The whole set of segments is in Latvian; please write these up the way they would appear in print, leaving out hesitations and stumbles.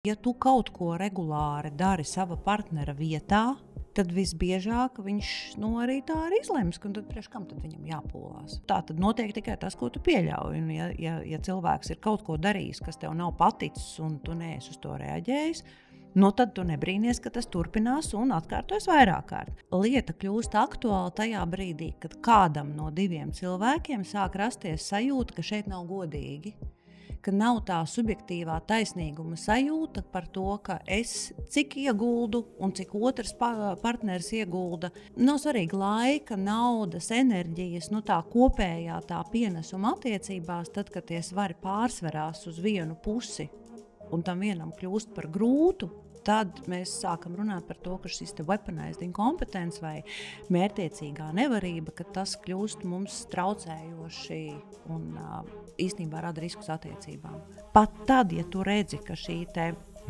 Ja tu kaut ko regulāri dari sava partnera vietā, tad visbiežāk viņš arī tā arī izlems, un tad priekš kam tad viņam jāpūlās. Tā tad notiek tikai tas, ko tu pieļauj. Un ja cilvēks ir kaut ko darījis, kas tev nav paticis, un tu neesi uz to reaģējis, tad tu nebrīnies, ka tas turpinās un atkārtojas vairāk kārt. Lieta kļūst aktuāla tajā brīdī, kad kādam no diviem cilvēkiem sāk rasties sajūta, ka šeit nav godīgi. Ka nav tā subjektīvā taisnīguma sajūta par to, ka es cik ieguldu un cik otrs partneris iegulda. Nav svarīgi laika, naudas, enerģijas, tā kopējā tā pienesuma attiecībās, tad, kad tie svari pārsverās uz vienu pusi un tam vienam kļūst par grūtu, tad mēs sākam runāt par to, ka šis weaponized incompetence vai mērķtiecīgā nevarība, ka tas kļūst mums traucējoši un īstenībā rada riskus attiecībām. Pat tad, ja tu redzi, ka šī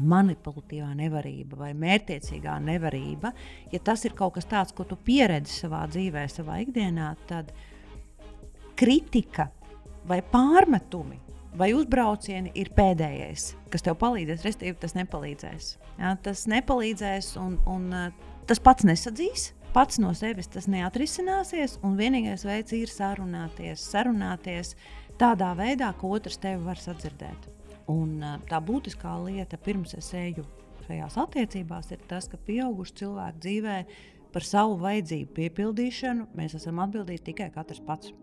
manipulatīvā nevarība vai mērķtiecīgā nevarība, ja tas ir kaut kas tāds, ko tu pieredzi savā dzīvē, savā ikdienā, tad kritika vai pārmetumi vai uzbraucieni ir pēdējais, kas tev palīdzēs, respektīvi tas nepalīdzēs. Ja, tas nepalīdzēs un tas pats nesadzīs, pats no sevis tas neatrisināsies, un vienīgais veids ir sarunāties tādā veidā, ka otrs tevi var sadzirdēt. Un tā būtiskā lieta, pirms es eju šajās attiecībās, ir tas, ka pieauguši cilvēku dzīvē par savu vajadzību piepildīšanu mēs esam atbildīgi tikai katrs pats.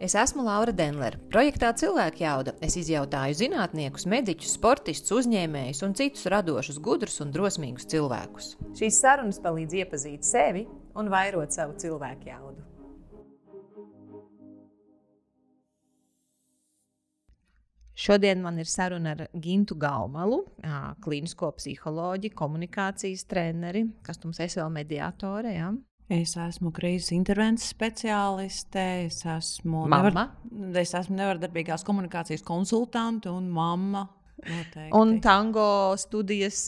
Es esmu Laura Denlere. Projektā Cilvēku jauda es izjautāju zinātniekus, mediķus, sportistus, uzņēmējus un citus radošus, gudrus un drosmīgus cilvēkus. Šīs sarunas palīdz iepazīt sevi un vairot savu cilvēku jaudu. Šodien man ir saruna ar Gintu Gaumalu, klīnisko psiholoģi, komunikācijas treneri, kas tu mums esi vēl mediātore, ja? Es esmu krīzes intervences speciāliste, es esmu nevardarbīgās komunikācijas konsultante un mamma. Noteikti. Un tango studijas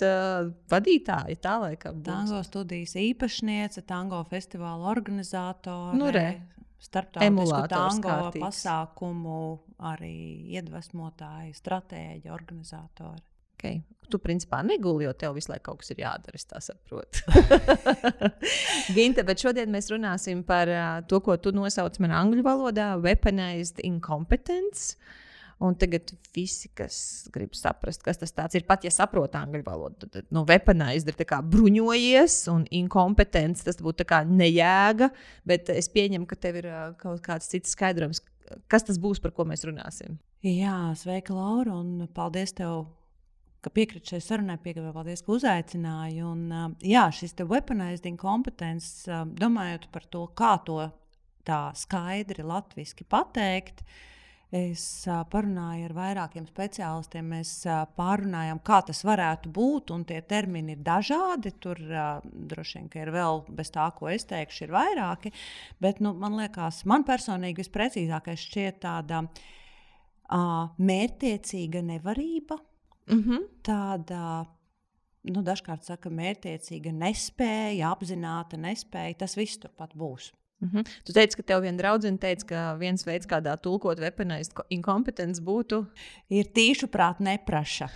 vadītāja, tā laikam būs. Tango studijas īpašniece, tango festivāla organizātore, starptautisku tango pasākumu arī iedvesmotāja, stratēģa, organizātore. Okay. Tu principā neguli, jo tev visu laiku kaut kas ir jādara, es tā saprotu. Ginta, bet šodien mēs runāsim par to, ko tu nosauc man angļu valodā, weaponized incompetence. Un tagad visi, kas grib saprast, kas tas tāds ir, pat ja saprot angļu valodu, tad weaponized ir tā kā bruņojies, un incompetence tas būtu tā kā nejēga, bet es pieņemu, ka tev ir kaut kāds cits skaidrojums, kas tas būs, par ko mēs runāsim. Jā, sveika, Laura, un paldies tev, ka piekrīt šai sarunai, paldies, ka uzaicināji. Un, jā, šis weaponized incompetence, domājot par to, kā to tā skaidri latviski pateikt, es parunāju ar vairākiem speciālistiem, mēs pārunājam, kā tas varētu būt, un tie termini ir dažādi, tur droši vien, ka ir vēl bez tā, ko es teikšu, ir vairāki, bet man liekas, man personīgi visprecīzākais šķiet tāda mērķtiecīga nevarība, tāda, dažkārt saka, mērķtiecīga nespēja, apzināta nespēja, tas viss turpat būs. Tu teici, ka tev viena draudzene teica, ka viens veids, kādā tulkot weaponized incompetence būtu, ir tīšuprāt nepraša.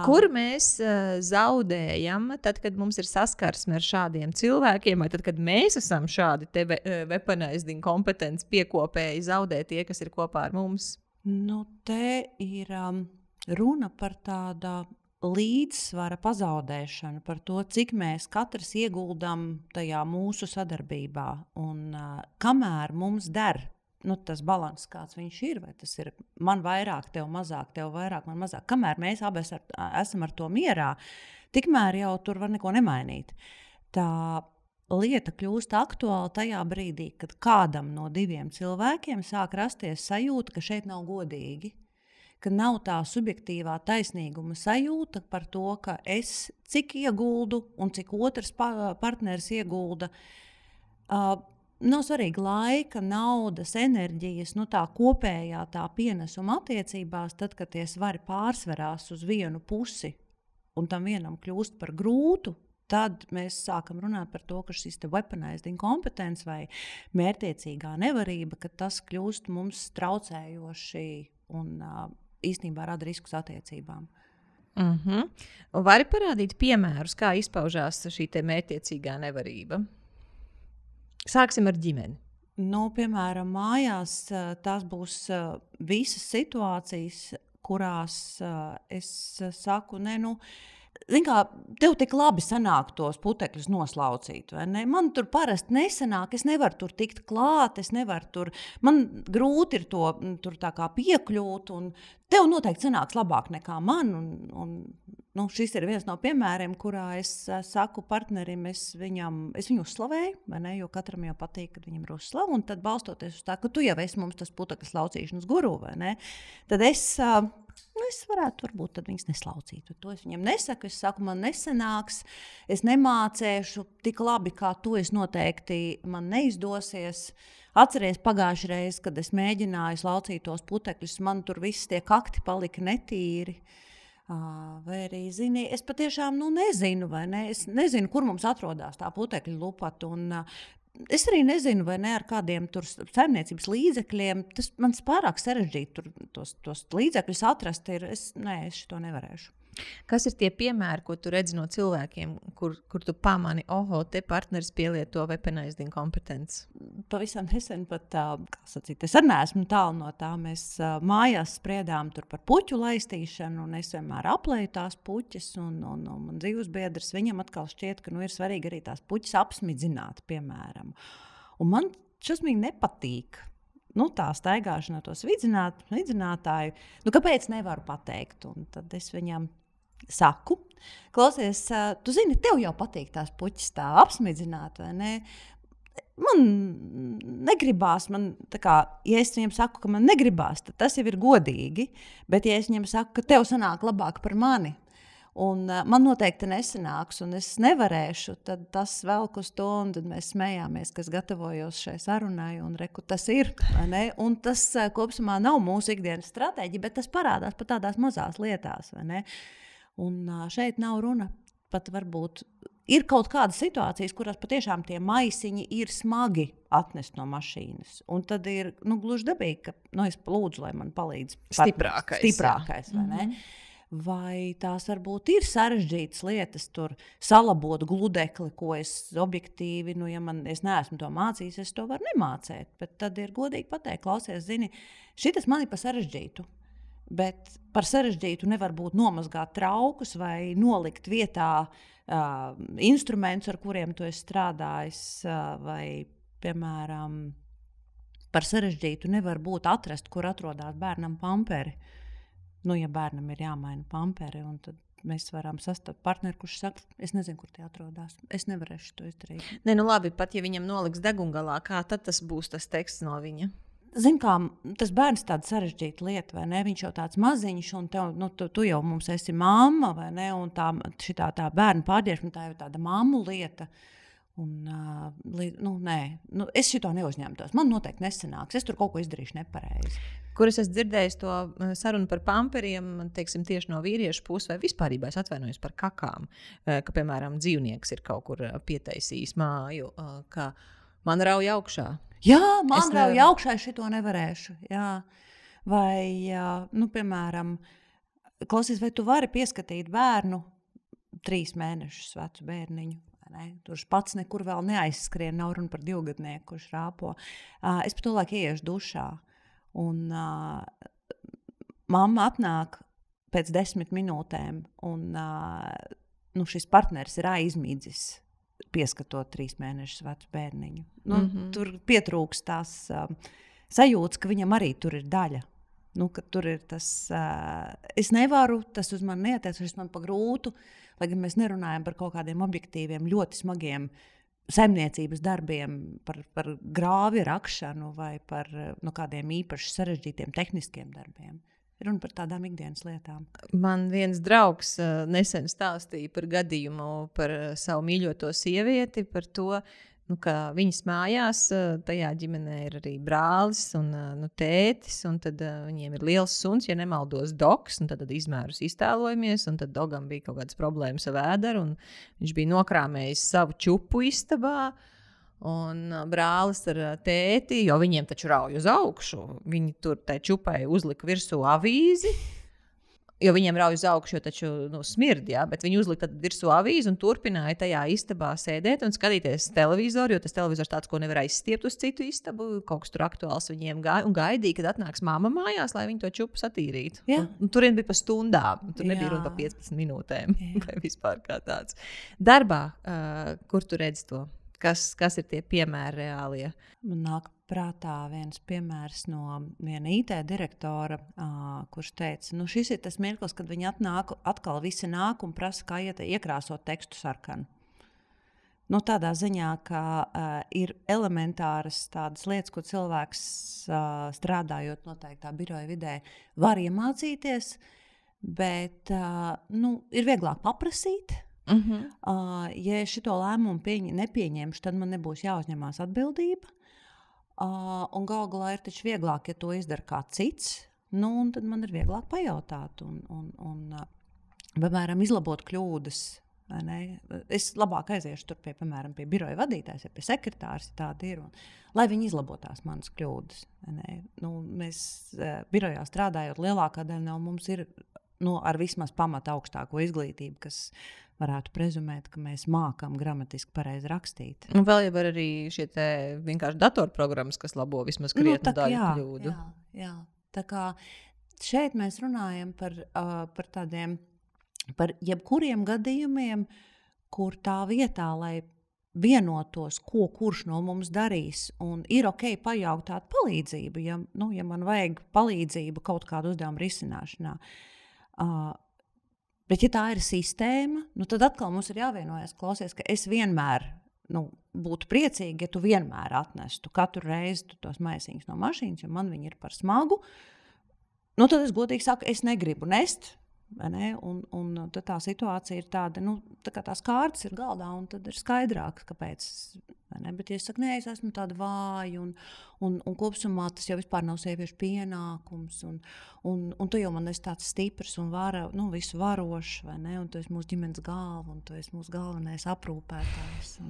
Kur mēs zaudējam, tad, kad mums ir saskarsme ar šādiem cilvēkiem, vai tad, kad mēs esam šādi weaponized incompetence piekopēji, zaudē tie, kas ir kopā ar mums? Te ir runa par tādu līdzsvara pazaudēšanu, par to, cik mēs katrs ieguldam tajā mūsu sadarbībā. Un kamēr mums der tas balans, kāds viņš ir, vai tas ir man vairāk, tev mazāk, tev vairāk, man mazāk, kamēr mēs abi esam ar to mierā, tikmēr jau tur var neko nemainīt. Tā lieta kļūst aktuāla tajā brīdī, kad kādam no diviem cilvēkiem sāk rasties sajūta, ka šeit nav godīgi, ka nav tā subjektīvā taisnīguma sajūta par to, ka es cik ieguldu un cik otrs partneris iegulda. Nav svarīgi laika, naudas, enerģijas, tā kopējā tā pienesuma attiecībās, tad, kad tie svari pārsverās uz vienu pusi un tam vienam kļūst par grūtu, tad mēs sākam runāt par to, ka šis weaponized incompetence vai mērķtiecīgā nevarība, ka tas kļūst mums traucējoši un īstenībā rada riskus attiecībām. Un vari parādīt piemērus, kā izpaužās šī mērķtiecīgā nevarība? Sāksim ar ģimeni. Piemēram, mājās tās būs visas situācijas, kurās es saku, zini kā, tev tik labi sanāk tos putekļus noslaucīt, vai ne? Man tur parasti nesanāk, es nevaru tur tikt klāt, man grūti ir to tur tā kā piekļūt, un tev noteikti sanāks labāk nekā man, un šis ir viens no piemēriem, kurā es saku partnerim, es viņu uzslavēju, vai ne? Jo katram jau patīk, kad viņam ir uzslava, un tad balstoties uz tā, ka tu jau esi mums tas putekļu slaucīšanas guru, vai ne? Tad es varētu varbūt tad viņas neslaucīt. To es viņam nesaku, es saku, man nesanāks, es nemācēšu tik labi, kā tu, es noteikti man neizdosies. Atceries pagājušajā reizē, kad es mēģināju slaucīt tos putekļus, man tur viss tie kakti palika netīri. Vai arī, zini, es patiešām nezinu, vai ne? Es nezinu, kur mums atrodas tā putekļu lupata. Es arī nezinu, vai ne ar kādiem tur saimniecības līdzekļiem. Tas man pārāk sarežģīti tos līdzekļus atrast. Es to nevarēšu. Kas ir tie piemēri, ko tu redzi no cilvēkiem, kur tu pamani, te partneris pielieto weaponized incompetence? Pavisam nesen pat, es arī neesmu tālu no tā. Mēs mājās spriedām tur par puķu laistīšanu, un es vienmēr aplēju tās puķes, un man dzīvesbiedrs, viņam atkal šķiet, ka ir svarīgi arī tās puķes apsmidzināt, piemēram. Un man šausmīgi nepatīk. Tā staigāšana ar to svidzinātāju, kāpēc nevaru pateikt? Un tad es viņam saku, klausies, tu zini, tev jau patīk tās puķis tā apsmidzināt, vai ne? Man negribās, ja es viņam saku, ka man negribās, tad tas jau ir godīgi, bet ja es viņam saku, ka tev sanāk labāk par mani, un man noteikti nesanāks, un es nevarēšu, tad tas velk uz to, un tad mēs smējāmies, kas gatavojos šai sarunai, un reku tas ir, vai ne? Un tas kopsumā nav mūsu ikdienas stratēģija, bet tas parādās pat tādās mazās lietās, vai ne? Un šeit nav runa, pat varbūt ir kaut kādas situācijas, kurās patiešām tie maisiņi ir smagi atnest no mašīnas, un tad ir, gluži dabīgi, ka, es lūdzu, lai man palīdz stiprākais, vai ne? Vai tās varbūt ir sarežģītas lietas, tur salabot gludekli, ko es objektīvi, es neesmu to mācījis, es to varu nemācēt. Bet tad ir godīgi pateikt, klausies, zini, šitas man ir par sarežģītu. Bet par sarežģītu nevar būt nomazgāt traukus vai nolikt vietā instrumentus, ar kuriem tu esi strādājis, vai, piemēram, par sarežģītu nevar būt atrast, kur atrodas bērnam pamperi. Ja bērnam ir jāmaina pamperi, un tad mēs varam sastapt partneri, kurš saka, es nezinu, kur tie atrodas. Es nevarēšu to izdarīt. Labi, pat ja viņam noliks degungalā, kā tad tas būs tas teksts no viņa? Zini, kā tas bērns tāda sarežģīta lieta, vai ne? Viņš jau tāds maziņš, un tev, tu jau mums esi mamma, vai ne? Un tā bērnu pārģērbšana, tā jau tāda mammu lieta. Un, nē, es šito neuzņemtos. Man noteikti nesanāks. Es tur kaut ko izdarīšu nepareizi. Kur es esmu dzirdējis to sarunu par pamperiem, teiksim, tieši no vīriešu puses, vai vispārībā es atvainojos par kakām, ka, piemēram, dzīvnieks ir kaut kur pietaisījis māju, ka man rauj augšā. Jā, man rauj augšā, es šito nevarēšu. Jā. Vai, piemēram, klausies, vai tu vari pieskatīt bērnu 3 mēnešus vecu bērniņu? Tur pats nekur vēl neaizskrien, nav runa par 2-gadnieku, kurš rāpo. Es par to laiku ieiešu dušā. Un mamma atnāk pēc 10 minūtēm, un šis partneris ir aizmidzis, pieskatot 3 mēnešus vecu bērniņu. Tur pietrūks tās sajūtas, ka viņam arī tur ir daļa. Ka tur ir tas, es nevaru, tas uz mani neatiec, tas man pa grūtu, lai gan mēs nerunājam par kaut kādiem objektīviem, ļoti smagiem saimniecības darbiem, par grāvi rakšanu vai par kādiem īpaši sarežģītiem tehniskiem darbiem. Runa par tādām ikdienas lietām. Man viens draugs nesen stāstīja par gadījumu par savu mīļoto sievieti, par to, ka viņas mājās tajā ģimenē ir arī brālis un tētis, un tad viņiem ir liels suns, ja nemaldos, dogs, un tad izmērus iztēlojamies, un tad dogam bija kaut kādas problēmas ar vēderu, un viņš bija nokrāmējis savu čupu istabā, un brālis ar tēti, jo viņiem taču rauj uz augšu, viņi tur tai čupai uzlika virsū avīzi, jo viņiem rauj uz augšu, jo taču smird, ja? Bet viņi uzlika virsū avīzi un turpināja tajā istabā sēdēt un skatīties televizoru, jo tas televizors tāds, ko nevar aizstiept uz citu istabu, kaut kas tur aktuāls viņiem un gaidīja, kad atnāks mamma mājās, lai viņi to čupu satīrītu. Un turien bija pa stundām, tur nebija runa pa 15 minūtēm vai vispār kā tāds. Darbā, kur tu redzi to? Kas ir tie piemēri reālie? Man nāk prātā viens piemērs no viena IT direktora, kurš teica, šis ir tas mirklis, kad viņi atkal visi nāk un prasa, kā iekrāsot tekstu sarkanu. Tādā ziņā, ka ir elementāras tādas lietas, ko cilvēks strādājot noteiktā biroja vidē var iemācīties, bet ir vieglāk paprasīt. Ja es šito lēmumu nepieņemšu, tad man nebūs jāuzņemās atbildība. Un galu galā ir taču vieglāk, ja to izdara kāds cits, un tad man ir vieglāk pajautāt un piemēram, izlabot kļūdas. Es labāk aiziešu tur piemēram, pie biroja vadītājs, pie sekretārs, ja tāda ir, lai viņi izlabotās manas kļūdas. Mēs birojā strādājot, lielākā daļa no mums ir ar vismaz pamata augstāko izglītību, kas varētu prezumēt, ka mēs mākam gramatiski pareizi rakstīt. Un vēl jau arī šie vienkārši datorprogrammas, kas labo vismaz krietnu daļu kļūdu. Jā. Tā kā šeit mēs runājam par tādiem, par jebkuriem gadījumiem, kur tā vietā, lai vienotos, ko kurš no mums darīs, un ir ok pajautāt palīdzību, ja man vajag palīdzību kaut kādu uzdevumu risināšanā. Bet, ja tā ir sistēma, tad atkal mums ir jāvienojas, klausies, ka es vienmēr būtu priecīgi, ja tu vienmēr atnestu katru reizi tos maisiņus no mašīnas, jo man viņi ir par smagu. Tad es godīgi saku, es negribu nest. Un tad tā situācija ir tāda, tā kā tās kārtas ir galdā, un tad ir skaidrāk, kāpēc. Bet, ja es saku, nē, es esmu tāda vāja, un kopsumā tas jau vispār nav sieviešu pienākums, un tu jau man esi tāds stiprs un visu varošs, un tu esi mūsu ģimenes galva, un tu esi mūsu galvenais aprūpētājs.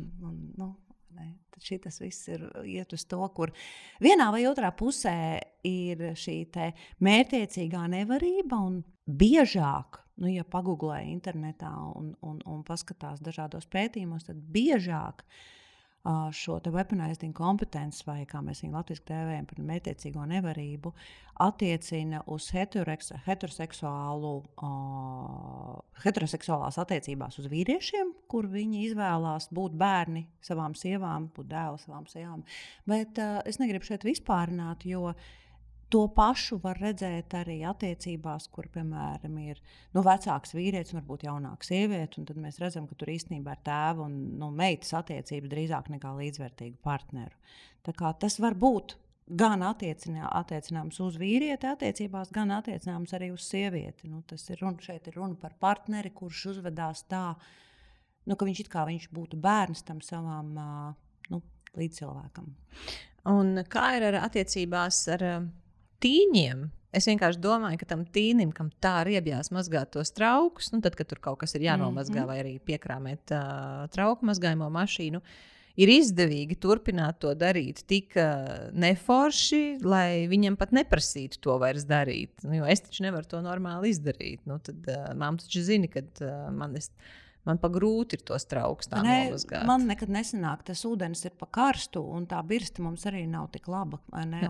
Tad šitas viss iet uz to, kur vienā vai otrā pusē ir šī mērķtiecīgā nevarība, un biežāk, ja pagooglē internetā un paskatās dažādos pētījumos, tad biežāk šo weaponized incompetence, vai kā mēs viņu latviski tēvējam par mērķtiecīgo nevarību, attiecina uz heteroseksuālās attiecībās uz vīriešiem, kur viņi izvēlās būt bērni savām sievām, būt dēli savām sievām. Bet es negribu šeit vispārināt, jo to pašu var redzēt arī attiecībās, kur, piemēram, ir vecāks vīrietis un varbūt jaunāks sieviete, un tad mēs redzam, ka tur īstenībā ir tēva un meitas attiecības drīzāk nekā līdzvērtīgu partneru. Tā kā tas var būt gan attiecināms uz vīrieti attiecībās, gan attiecināms arī uz sievieti. Šeit ir runa par partneri, kurš uzvedās tā, ka viņš būtu bērns tam savam līdzcilvēkam. Un kā ir ar attiecībās ar tīņiem? Es vienkārši domāju, ka tam tīnim, kam tā riebjās mazgāt tos traukus, tad, kad tur kaut kas ir jānomazgā vai arī piekrāmēt trauku mazgājumo mašīnu, ir izdevīgi turpināt to darīt tik neforši, lai viņam pat neprasītu to vairs darīt. Jo es taču nevaru to normāli izdarīt. Tad mamma taču zina, ka man pa grūti ir tos traukus tā nomazgāt. Man nekad nesanāk, tas ūdens ir pa karstu, un tā birsta mums arī nav tik laba.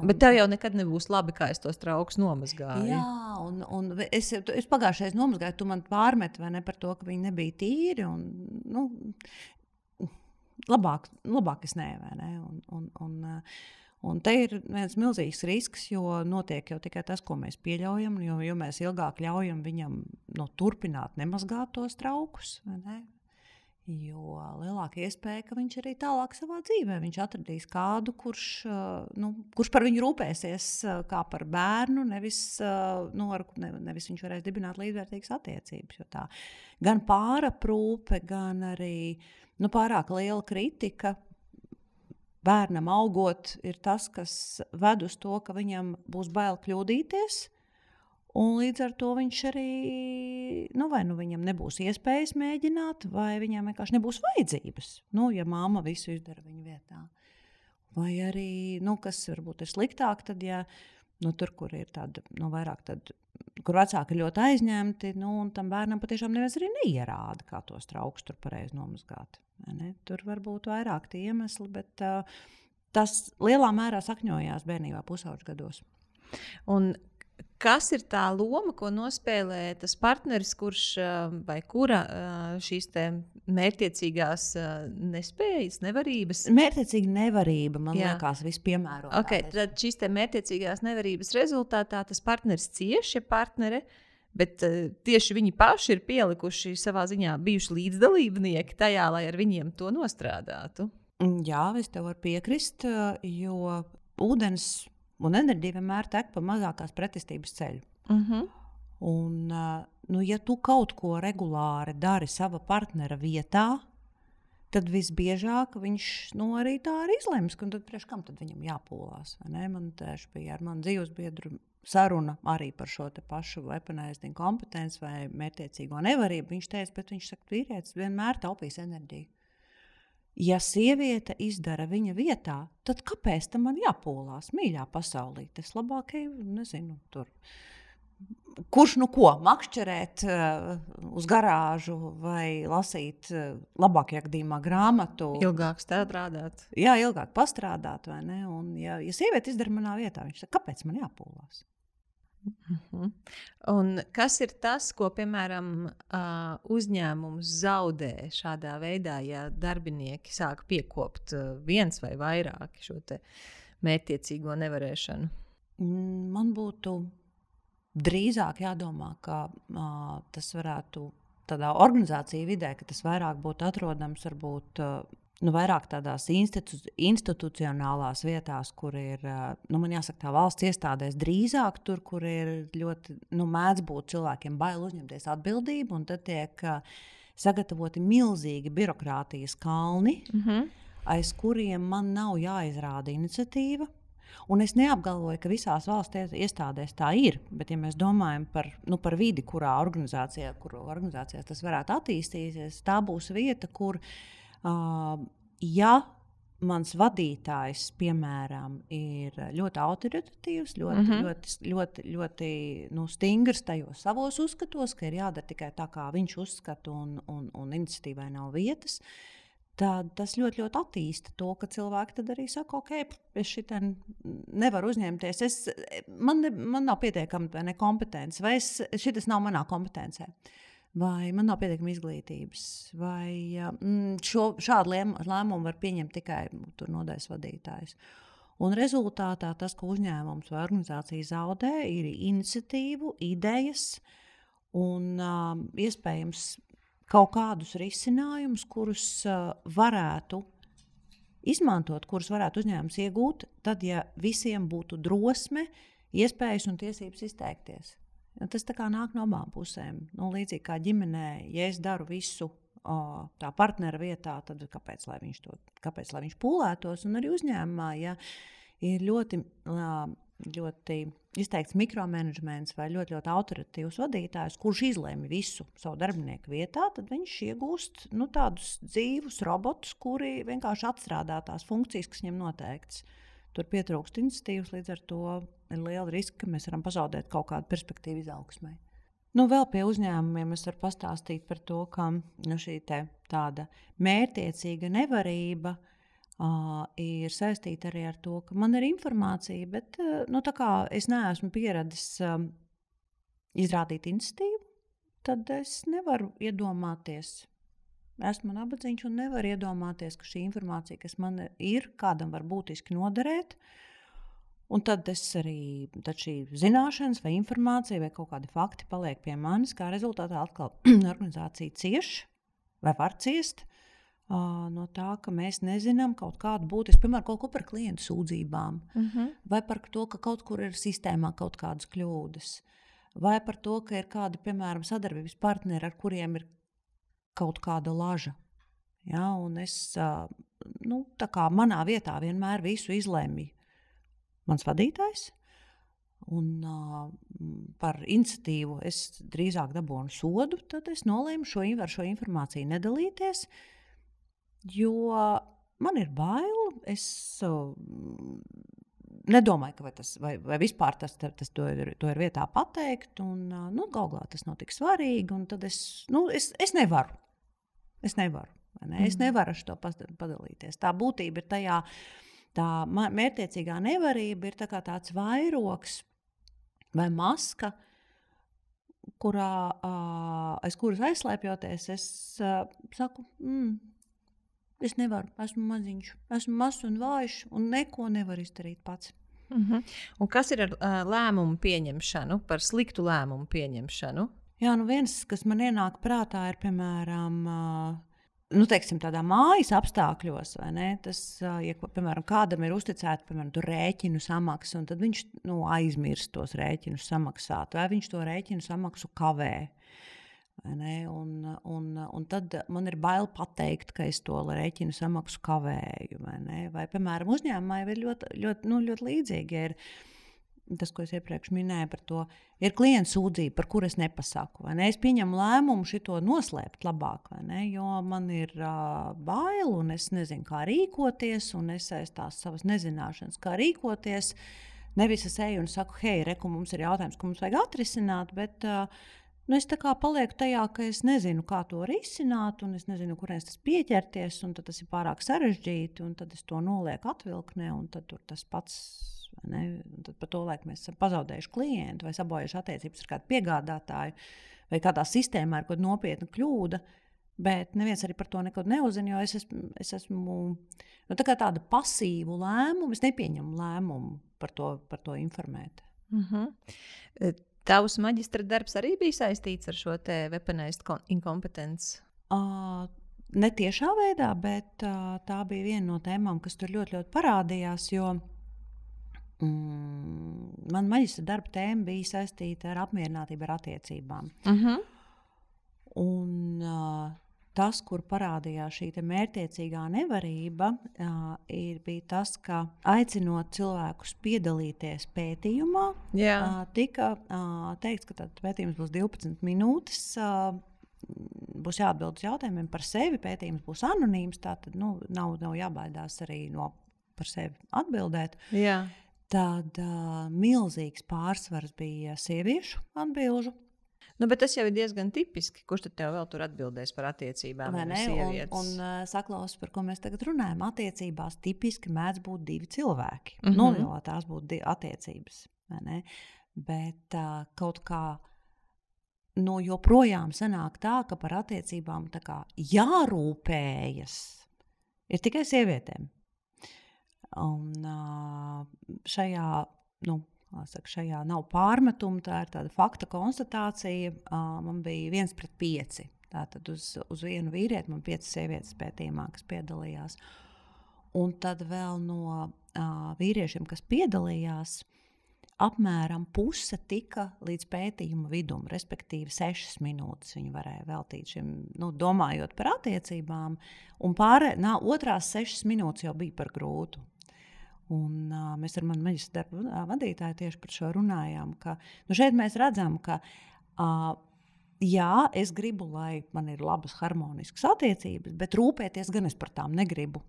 Bet tev jau nekad nebūs labi, kā es tos traukus nomazgāju. Jā, un es pagājušais nomazgāju, tu man pārmeti, par to, ka viņi nebija tīri, un labāk es ne. Un te ir viens milzīgs risks, jo notiek jau tikai tas, ko mēs pieļaujam, jo mēs ilgāk ļaujam viņam turpināt nemazgāt tos traukus, jo lielāka iespēja, ka viņš arī tālāk savā dzīvē viņš atradīs kādu, kurš par viņu rūpēsies kā par bērnu, nevis viņš varēs dibināt līdzvērtīgas attiecības, jo tā gan pāraprūpe, gan arī pārāk liela kritika bērnam augot ir tas, kas ved uz to, ka viņam būs bail kļūdīties. Un līdz ar to viņš arī, vai viņam nebūs iespējas mēģināt, vai viņam vienkārši nebūs vajadzības. Ja mamma visu izdara viņa vietā. Vai arī, kas varbūt ir sliktāk, tad, ja tur, kur ir tāda, vairāk tad, kur vecāki ir ļoti aizņemti, un tam bērnam patiešām neviens arī neierāda, kā tos traukus tur pareizi nomazgāt. Tur var būt vairāk tie iemesli, bet tas lielā mērā sakņojās bērnībā pusauģu gados. Un kas ir tā loma, ko nospēlē tas partneris, kurš vai kura šīs mērķtiecīgās nespējas, nevarības? Mērķtiecīga nevarība, man liekas, vispiemērotākais. Okay, tad šīs mērķtiecīgās nevarības rezultātā tas partneris cieš, ja partnere, bet tieši viņi paši ir pielikuši savā ziņā bijuši līdzdalībnieki tajā, lai ar viņiem to nostrādātu. Jā, es tev varu piekrist, jo ūdens un enerģija vienmēr tek pa mazākās pretestības ceļu. Un, ja tu kaut ko regulāri dari sava partnera vietā, tad visbiežāk viņš arī tā arī izlems, un tad priekš kam tad viņam jāpūlās. Man tieši bija ar manu dzīvesbiedru saruna arī par šo te pašu weaponized incompetence vai mērķtiecīgo nevarību. Viņš teica, bet viņš saka, vīrietis vienmēr taupīs enerģiju. Ja sieviete izdara viņa vietā, tad kāpēc tam man jāpūlās mīļā pasaulī? Tas labākai, nezinu, tur. Kurš ko? Makšķerēt uz garāžu vai lasīt labākajā gadījumā grāmatu? Ilgāk strādāt. Jā, ilgāk pastrādāt, vai ne? Un ja sieviete izdara manā vietā, viņš saka, kāpēc man jāpūlās? Un kas ir tas, ko, piemēram, uzņēmums zaudē šādā veidā, ja darbinieki sāk piekopt viens vai vairāk šo te mērķtiecīgo nevarēšanu? Man būtu drīzāk jādomā, ka tas varētu tādā organizācija vidē, ka tas vairāk būtu atrodams varbūt vairāk tādās institucionālās vietās, kur ir, man jāsaka, tā valsts iestādēs drīzāk tur, kur ir ļoti, mēdz būt cilvēkiem bail uzņemties atbildību, un tad tiek sagatavoti milzīgi birokrātijas kalni, aiz kuriem man nav jāizrāda iniciatīva. Un es neapgalvoju, ka visās valsts iestādēs tā ir, bet ja mēs domājam par vidi, kurā organizācijās tas varētu attīstīties, tā būs vieta, kur ja mans vadītājs, piemēram, ir ļoti autoritatīvs, ļoti stingrs tajos savos uzskatos, ka ir jādara tikai tā, kā viņš uzskata, un iniciatīvai nav vietas, tad tas ļoti attīsta to, ka cilvēki tad arī saka, ok, es šitā nevaru uzņemties, man nav pietiekama kompetence, vai šitas nav manā kompetencē. Vai man nav pietiekama izglītības, vai šādu lēmumu var pieņemt tikai nodaļas vadītājs. Un rezultātā tas, ko uzņēmums vai organizācija zaudē, ir iniciatīvu, idejas un iespējams kaut kādus risinājumus, kurus varētu izmantot, kurus varētu uzņēmums iegūt, tad, ja visiem būtu drosme, iespējas un tiesības izteikties. Tas tā kā nāk no abām pusēm. Līdzīgi kā ģimenē, ja es daru visu tā partnera vietā, tad kāpēc lai viņš pūlētos? Un arī uzņēmumā, ja ir ļoti izteikts mikromanagements vai ļoti autoritīvs vadītājs, kurš izlēma visu savu darbinieku vietā, tad viņš iegūst tādus dzīvus robotus, kuri vienkārši atstrādā tās funkcijas, kas viņam noteikts. Tur pietrūkst iniciatīvas, līdz ar to ir liela riska, ka mēs varam pazaudēt kaut kādu perspektīvu izaugsmai. Vēl pie uzņēmumiem es varu pastāstīt par to, ka šī tāda mērķtiecīga nevarība ir saistīta arī ar to, ka man ir informācija, bet tā kā es neesmu pieradis izrādīt iniciatīvu, tad es nevaru iedomāties. Esmu nabadzīgs un nevaru iedomāties, ka šī informācija, kas man ir, kādam var būtiski noderēt. Un tad šī zināšanas vai informācija vai kaut kādi fakti paliek pie manis, kā rezultātā atkal organizācija cieš vai var ciest no tā, ka mēs nezinām kaut kādu būtisku, piemēram, kaut ko par klientu sūdzībām, vai par to, ka kaut kur ir sistēmā kaut kādas kļūdas, vai par to, ka ir kādi, piemēram, sadarbības partneri, ar kuriem ir kaut kāda laža. Ja, un es, tā kā manā vietā vienmēr visu izlemj mans vadītājs. Un par iniciatīvu es drīzāk dabūnu sodu, tad es nolēmu ar šo informāciju nedalīties, jo man ir bail. Es nedomāju, ka vai vispār to ir vietā pateikt, un galvā tas nav tik svarīgi, un tad es nevaru. Es nevaru. Ne? Es nevaru ar to padalīties. Tā būtība ir tajā, tā mērķtiecīgā nevarība ir tāds vairogs vai maska, aiz kuras aizslēpjoties, es saku, es nevaru, esmu maziņš, esmu mazs un vājš, un neko nevaru izdarīt pats. Un kas ir ar lēmumu pieņemšanu, par sliktu lēmumu pieņemšanu? Jā, viens, kas man ienāk prātā, ir piemēram, teiksim, tādā mājas apstākļos, vai ne? Tas, ja, piemēram, kādam ir uzticēta, piemēram, rēķinu samaksa, un tad viņš aizmirst tos rēķinus samaksāt, vai viņš to rēķinu samaksu kavē. Vai ne? Un tad man ir bail pateikt, ka es to rēķinu samaksu kavēju. Vai piemēram, uzņēmumā ir ļoti līdzīgi. Ir tas, ko es iepriekš minēju par to, ir klienta sūdzība, par kuru es nepasaku. Ne? Es pieņemu lēmumu šito noslēpt labāk, jo man ir bail, un es nezinu, kā rīkoties, un es aiz tās savas nezināšanas, kā rīkoties. Nevis es eju un saku, hei, reku, mums ir jautājums, ko mums vajag atrisināt, bet es tā kā palieku tajā, ka es nezinu, kā to risināt, un es nezinu, kurienes tas pieķerties, un tad tas ir pārāk sarežģīti, un tad es to nolieku atvilknē, un tad tur tas pats. Tad par to laiku mēs esam pazaudējuši klientu vai sabojājuši attiecības ar kādu piegādātāju vai kādā sistēmā ir kaut kāda nopietna kļūda, bet neviens arī par to neko neuzzina, jo es esmu tādu pasīvu lēmumu, es nepieņemu lēmumu par to informēt. Tavs maģistra darbs arī bija saistīts ar šo te weaponized incompetence? Ne tiešā veidā, bet tā bija viena no tēmām, kas tur ļoti, ļoti parādījās, jo man maģistra darba tēma bija saistīta ar apmierinātību ar attiecībām. Un tas, kur parādījās šī mērķtiecīgā nevarība, bija tas, ka aicinot cilvēkus piedalīties pētījumā, tika teikts, ka pētījums būs 12 minūtes, būs jāatbild uz jautājumiem par sevi, pētījums būs anonīms, tātad nav jābaidās arī par sevi atbildēt. Jā. Tad milzīgs pārsvars bija sieviešu atbilžu. Bet tas jau ir diezgan tipiski. Kurš tad tev vēl tur atbildēs par attiecībām? Un saklaus, par ko mēs tagad runājam, attiecībās tipiski mēdz būt divi cilvēki. Jo tās būtu attiecības. Bet kaut kā joprojām sanāk tā, ka par attiecībām tā kā jārūpējas ir tikai sievietēm. Un šajā nav pārmetumu, tā ir tāda fakta konstatācija. Man bija 1:5. Tātad uz vienu vīrieti man 5 sievietes pētījumā, kas piedalījās. Un tad vēl no vīriešiem, kas piedalījās, apmēram puse tika līdz pētījuma vidum, respektīvi 6 minūtes viņi varēja veltīt šim, domājot par attiecībām, un otrās 6 minūtes jau bija par grūtu. Un mēs ar manu maģistra darba vadītāju tieši par šo runājām, ka šeit mēs redzam, ka jā, es gribu, lai man ir labas harmoniskas attiecības, bet rūpēties gan es par tām negribu.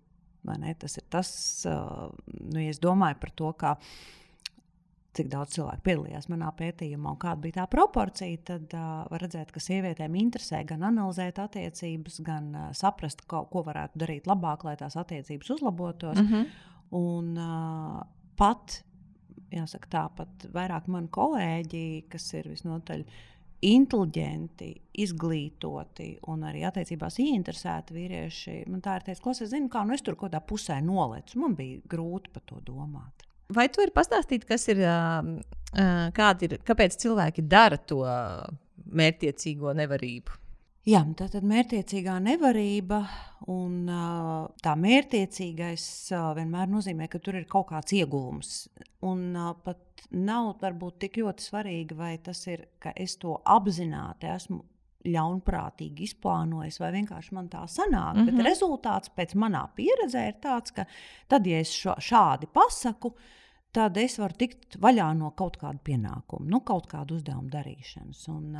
Vai ne? Tas ir tas, ja es domāju par to, cik daudz cilvēku piedalījās manā pētījumā un kāda bija tā proporcija, tad var redzēt, ka sievietēm interesē gan analizēt attiecības, gan saprast, ko varētu darīt labāk, lai tās attiecības uzlabotos. Un pat vairāk mani kolēģi, kas ir visnotaļ inteliģenti, izglītoti un arī attiecībās ieinteresēti vīrieši, man tā ir teicis, klausies, zinu, kā es tur kaut kādā pusē nolecu. Man bija grūti par to domāt. Vai tu vari pastāstīt, kāpēc cilvēki dara to mērķtiecīgo nevarību? Jā, tātad mērķtiecīgā nevarība un tā mērķtiecīgais vienmēr nozīmē, ka tur ir kaut kāds ieguvums. Un pat nav varbūt tik ļoti svarīgi, vai tas ir, ka es to apzināti esmu ļaunprātīgi izplānojis, vai vienkārši man tā sanāk. Bet rezultāts pēc manā pieredzē ir tāds, ka tad, ja es šādi pasaku, tad es varu tikt vaļā no kaut kāda pienākuma, no kaut kāda uzdevuma darīšanas. Un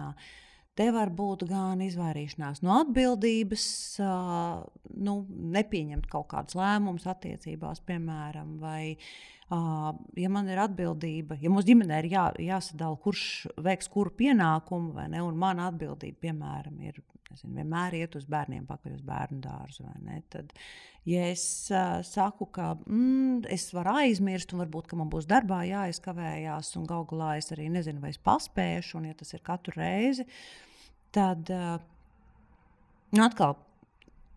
te var būt gan izvairīšanās no atbildības, nepieņemt kaut kādus lēmumus attiecībās, piemēram, vai ja man ir atbildība, ja mums ģimenē ir jāsadala, kurš veiks kuru pienākumu, vai ne, un mana atbildība, piemēram, ir vienmēr iet uz bērniem pakaļ uz bērnu dārzu, vai ne, tad, ja es saku, ka es varu aizmirst, un varbūt, ka man būs darbā jāizkavējās, un galu galā es arī nezinu, vai es paspēšu, un ja tas ir katru reizi, tad atkal,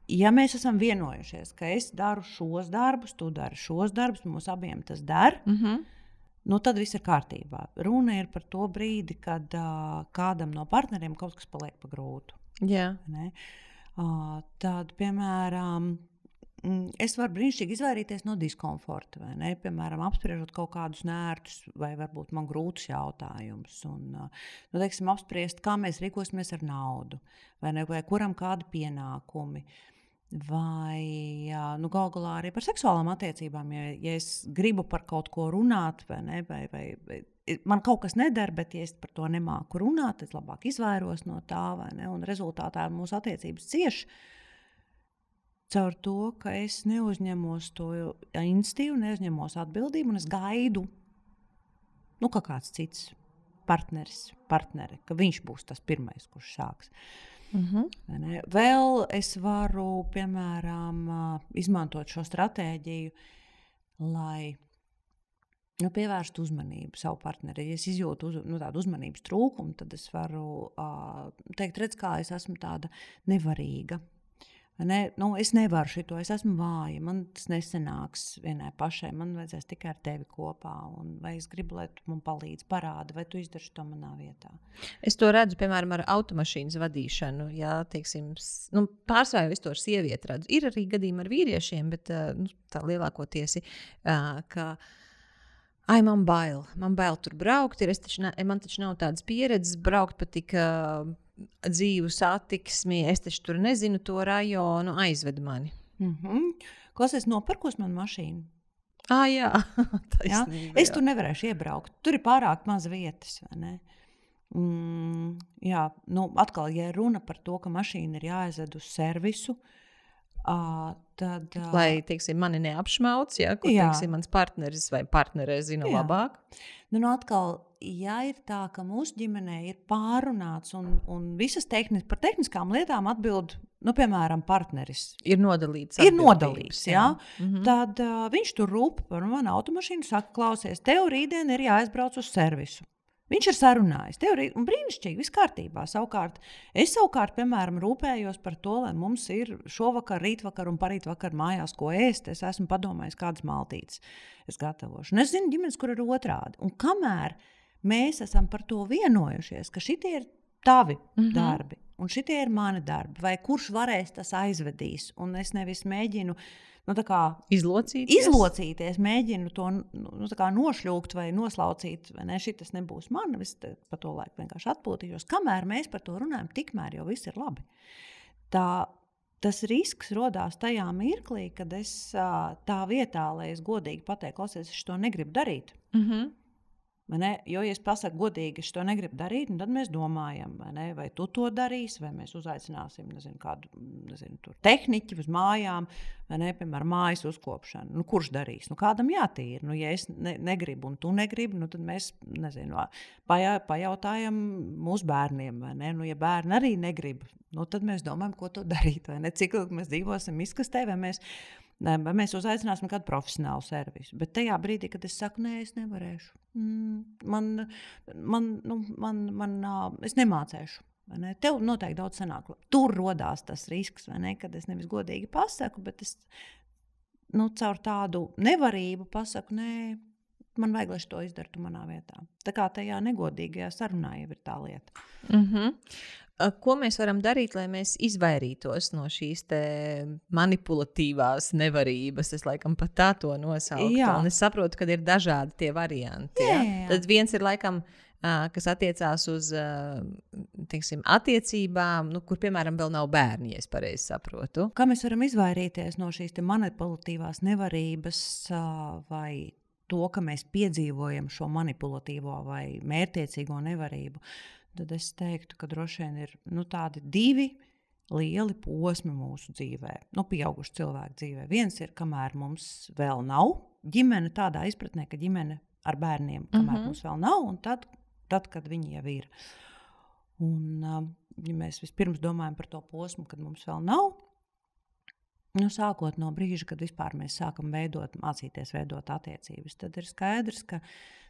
ja mēs esam vienojušies, ka es daru šos darbus, tu dari šos darbus, mums abiem tas der, tad viss ir kārtībā. Runa ir par to brīdi, kad kādam no partneriem kaut kas paliek pa grūtu. Jā. Tad, piemēram, es varu brīnišķīgi izvairīties no diskomforta, vai ne? Piemēram, apspriežot kaut kādus nērtus vai varbūt man grūtus jautājumus. Un, teiksim, apspriest, kā mēs rīkosimies ar naudu, vai ne? Vai kuram kādi pienākumi. Vai galu galā arī par seksuālām attiecībām, ja es gribu par kaut ko runāt, vai ne, vai man kaut kas neder, bet ja es par to nemāku runāt, es labāk izvairos no tā, vai ne, un rezultātā mūsu attiecības cieš caur to, ka es neuzņemos to institīvu, neuzņemos atbildību, un es gaidu, ka kāds cits partneri, ka viņš būs tas pirmais, kurš sāks. Vēl es varu, piemēram, izmantot šo stratēģiju, lai pievērstu uzmanību savu partneri. Ja es izjūtu tādu uzmanības trūkumu, tad es varu teikt, redz, kā es esmu tāda nevarīga. Ne? Es nevaru šito, es esmu vāja, man tas nesanāks vienai pašai, man vajadzēs tikai ar tevi kopā, un vai es gribu, lai tu man palīdzi, parādi, vai tu izdarši to manā vietā. Es to redzu, piemēram, ar automašīnas vadīšanu, teiksim, pārsvarā es to ar sievieti redzu. Ir arī gadījumi ar vīriešiem, bet tā lielākoties, ka man bail tur braukt, man taču nav tādas pieredzes braukt pa tik dzīvu satiksmi, es taču tur nezinu to rajonu, aizved mani. Klausies, nopirkos man mašīnu. Jā, taisnība. Es tur nevarēšu iebraukt, tur ir pārāk maz vietas, vai ne? Atkal, ja runa par to, ka mašīna ir jāaizved uz servisu, tad... Lai, teiksim, mani neapšmauc, kur, teiksim, mans partneris vai partnerē zina labāk. Atkal, ja ir tā, ka mūsu ģimenē ir pārunāts un visas par tehniskām lietām atbild, piemēram, partneris. Ir nodalīts, Tad viņš tur rūp par manu automašīnu, saka, klausies, tev rītdien ir jāaizbrauc uz servisu. Viņš ir sarunājis. Un brīnišķīgi, viss kārtībā. Es savukārt, piemēram, rūpējos par to, lai mums ir šovakar, rītvakar un parītvakar mājās, ko ēst. Es esmu padomājis, kādas maltītes es gatavošu. Un es zinu ģimenes, kur ir otrādi. Un kamēr mēs esam par to vienojušies, ka šitie ir tavi darbi un šitie ir mani darbi, vai kurš varēs tas aizvedīs. Un es nevis mēģinu izlocīties, mēģinu to nošļūkt vai noslaucīt, vai ne, šitas nebūs man, es pa to laiku vienkārši atpūtīšos. Kamēr mēs par to runājam, tikmēr jau viss ir labi. Tas risks rodās tajā mirklī, kad es tā vietā, lai es godīgi pateiktu, klausies, es to negribu darīt. Jo, ja es pasaku godīgi, es to negribu darīt, tad mēs domājam, vai tu to darīsi, vai mēs uzaicināsim kādu tehniķi uz mājām, piemēram, mājas uzkopšanu. Kurš darīs? Kādam jātīra? Ja es negribu un tu negribi, tad mēs pajautājam mūsu bērniem. Ja bērni arī negrib, tad mēs domājam, ko to darīt. Cik ilgi mēs dzīvosim izkastē, vai mēs uzaicināsim kādu profesionālu servisu. Bet tajā brīdī, kad es saku, nē, es nevarēšu. Es nemācēšu. Tev noteikti daudz sanāk. Tur rodās tas risks, kad es nevis godīgi pasaku, bet es caur tādu nevarību pasaku, nē, man vajag, lai to izdartu manā vietā. Tā kā tajā negodīgajā sarunā jau ir tā lieta. Ko mēs varam darīt, lai mēs izvairītos no šīs manipulatīvās nevarības? Es laikam pat tā to nosauktu. Un es saprotu, ka ir dažādi tie varianti. Jā. Tad viens ir laikam kas attiecās uz teiksim, attiecībām, kur, piemēram, vēl nav bērni, ja es pareizi saprotu. Kā mēs varam izvairīties no šīs manipulatīvās nevarības vai to, ka mēs piedzīvojam šo manipulatīvo vai mērķtiecīgo nevarību? Tad es teiktu, ka droši vien ir tādi divi lieli posmi mūsu dzīvē, pieaugušu cilvēku dzīvē. Viens ir, kamēr mums vēl nav ģimene, tādā izpratnē, ka ģimene ar bērniem, kamēr mums vēl nav, un tad, kad viņi jau ir. Un, ja mēs vispirms domājam par to posmu, kad mums vēl nav, sākot no brīža, kad vispār mēs sākam mācīties veidot attiecības, tad ir skaidrs, ka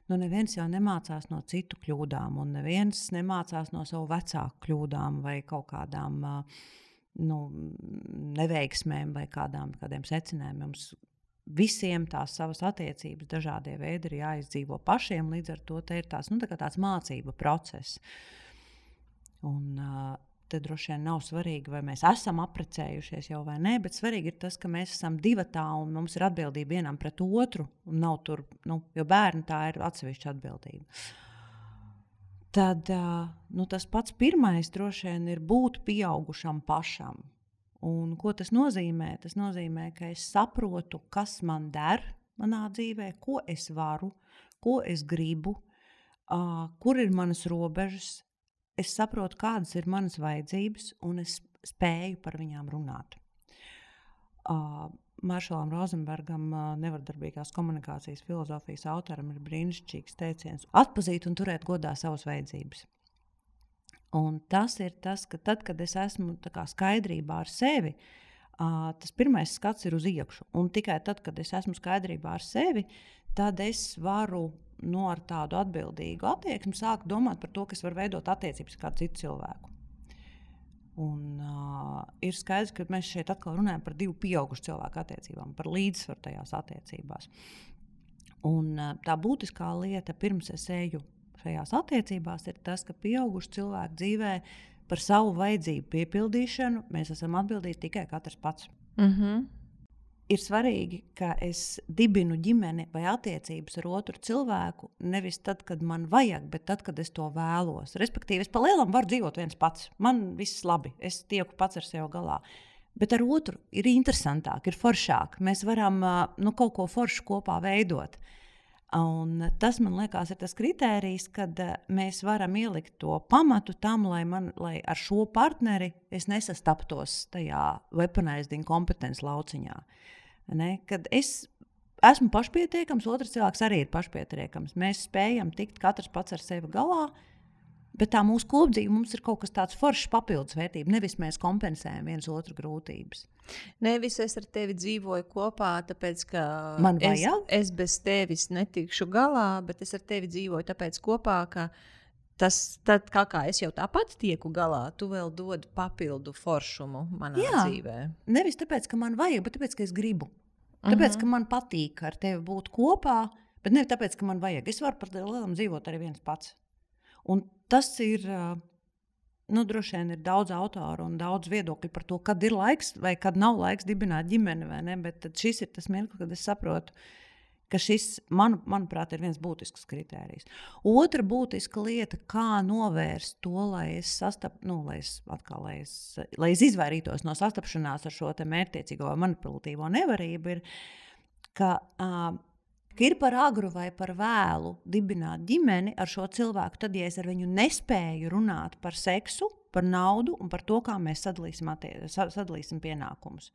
neviens jau nemācās no citu kļūdām, un neviens nemācās no savu vecāku kļūdām vai kaut kādām neveiksmēm vai kādiem secinājumiem. Mums visiem tās savas attiecības dažādie veidi ir jāizdzīvo pašiem, līdz ar to te ir tāds mācība process. Un te droši vien nav svarīgi, vai mēs esam apprecējušies jau vai nē, bet svarīgi ir tas, ka mēs esam divatā un mums ir atbildība vienam pret otru. Un nav tur, jo bērni tā ir atsevišķa atbildība. Tad tas pats pirmais droši vien ir būt pieaugušam pašam. Un ko tas nozīmē? Tas nozīmē, ka es saprotu, kas man der manā dzīvē, ko es varu, ko es gribu, kur ir manas robežas. Es saprotu, kādas ir manas vajadzības, un es spēju par viņām runāt. Maršalam Rozenbergam, nevardarbīgās komunikācijas filozofijas autoram, ir brīnišķīgs teiciens: atpazīt un turēt godā savas vajadzības. Un tas ir tas, ka tad, kad es esmu skaidrībā ar sevi, tas pirmais skats ir uz iekšu. Un tikai tad, kad es esmu skaidrībā ar sevi, tad es varu ar tādu atbildīgu attieksmi sākt domāt par to, ka es varu veidot attiecības ar kādu citu cilvēku. Un ir skaidrs, ka mēs šeit atkal runājam par divu pieaugušu cilvēku attiecībām, par līdzsvaru tajās attiecībās. Un tā būtiskā lieta, pirms es eju šajās attiecībās, ir tas, ka pieaugušu cilvēku dzīvē par savu vajadzību piepildīšanu mēs esam atbildīgi tikai katrs pats. Ir svarīgi, ka es dibinu ģimeni vai attiecības ar otru cilvēku nevis tad, kad man vajag, bet tad, kad es to vēlos. Respektīvi, es pa lielam varu dzīvot viens pats. Man viss labi, es tieku pats ar sevi galā. Bet ar otru ir interesantāk, ir foršāk. Mēs varam kaut ko foršu kopā veidot. Un tas, man liekas, ir tas kritērijs, kad mēs varam ielikt to pamatu tam, lai ar šo partneri es nesastaptos tajā weaponized incompetence lauciņā. Ne? Kad es esmu pašpietiekams, otrs cilvēks arī ir pašpietiekams. Mēs spējam tikt katrs pats ar sevi galā, bet tā mūsu kopdzīve mums ir kaut kas tāds foršs papildus vērtība. Nevis mēs kompensējam viens otru grūtības. Nevis es ar tevi dzīvoju kopā, tāpēc, ka man vajag. Es bez tevis netikšu galā, bet es ar tevi dzīvoju tāpēc kopā, ka tad, kā es jau tāpat tieku galā, tu vēl dod papildu foršumu manā dzīvē. Nevis tāpēc, ka man vajag, bet tāpēc, ka es gribu. Tāpēc, ka man patīk ar tevi būt kopā, bet nevis tāpēc, ka man vajag. Es varu par lielam dzīvot arī viens pats. Un tas ir, droši vien ir daudz autoru un daudz viedokļu par to, kad ir laiks vai kad nav laiks dibināt ģimeni, vai ne? Bet tad šis ir tas mirklis, kad es saprotu, ka šis, manuprāt, ir viens būtisks kritērijs. Otra būtiska lieta, kā novērst to, lai es izvairītos no sastapšanās ar šo te mērķtiecīgo vai manipulatīvo nevarību, ir, ka ir par agru vai par vēlu dibināt ģimeni ar šo cilvēku, tad, ja es ar viņu nespēju runāt par seksu, par naudu un par to, kā mēs sadalīsim pienākumus.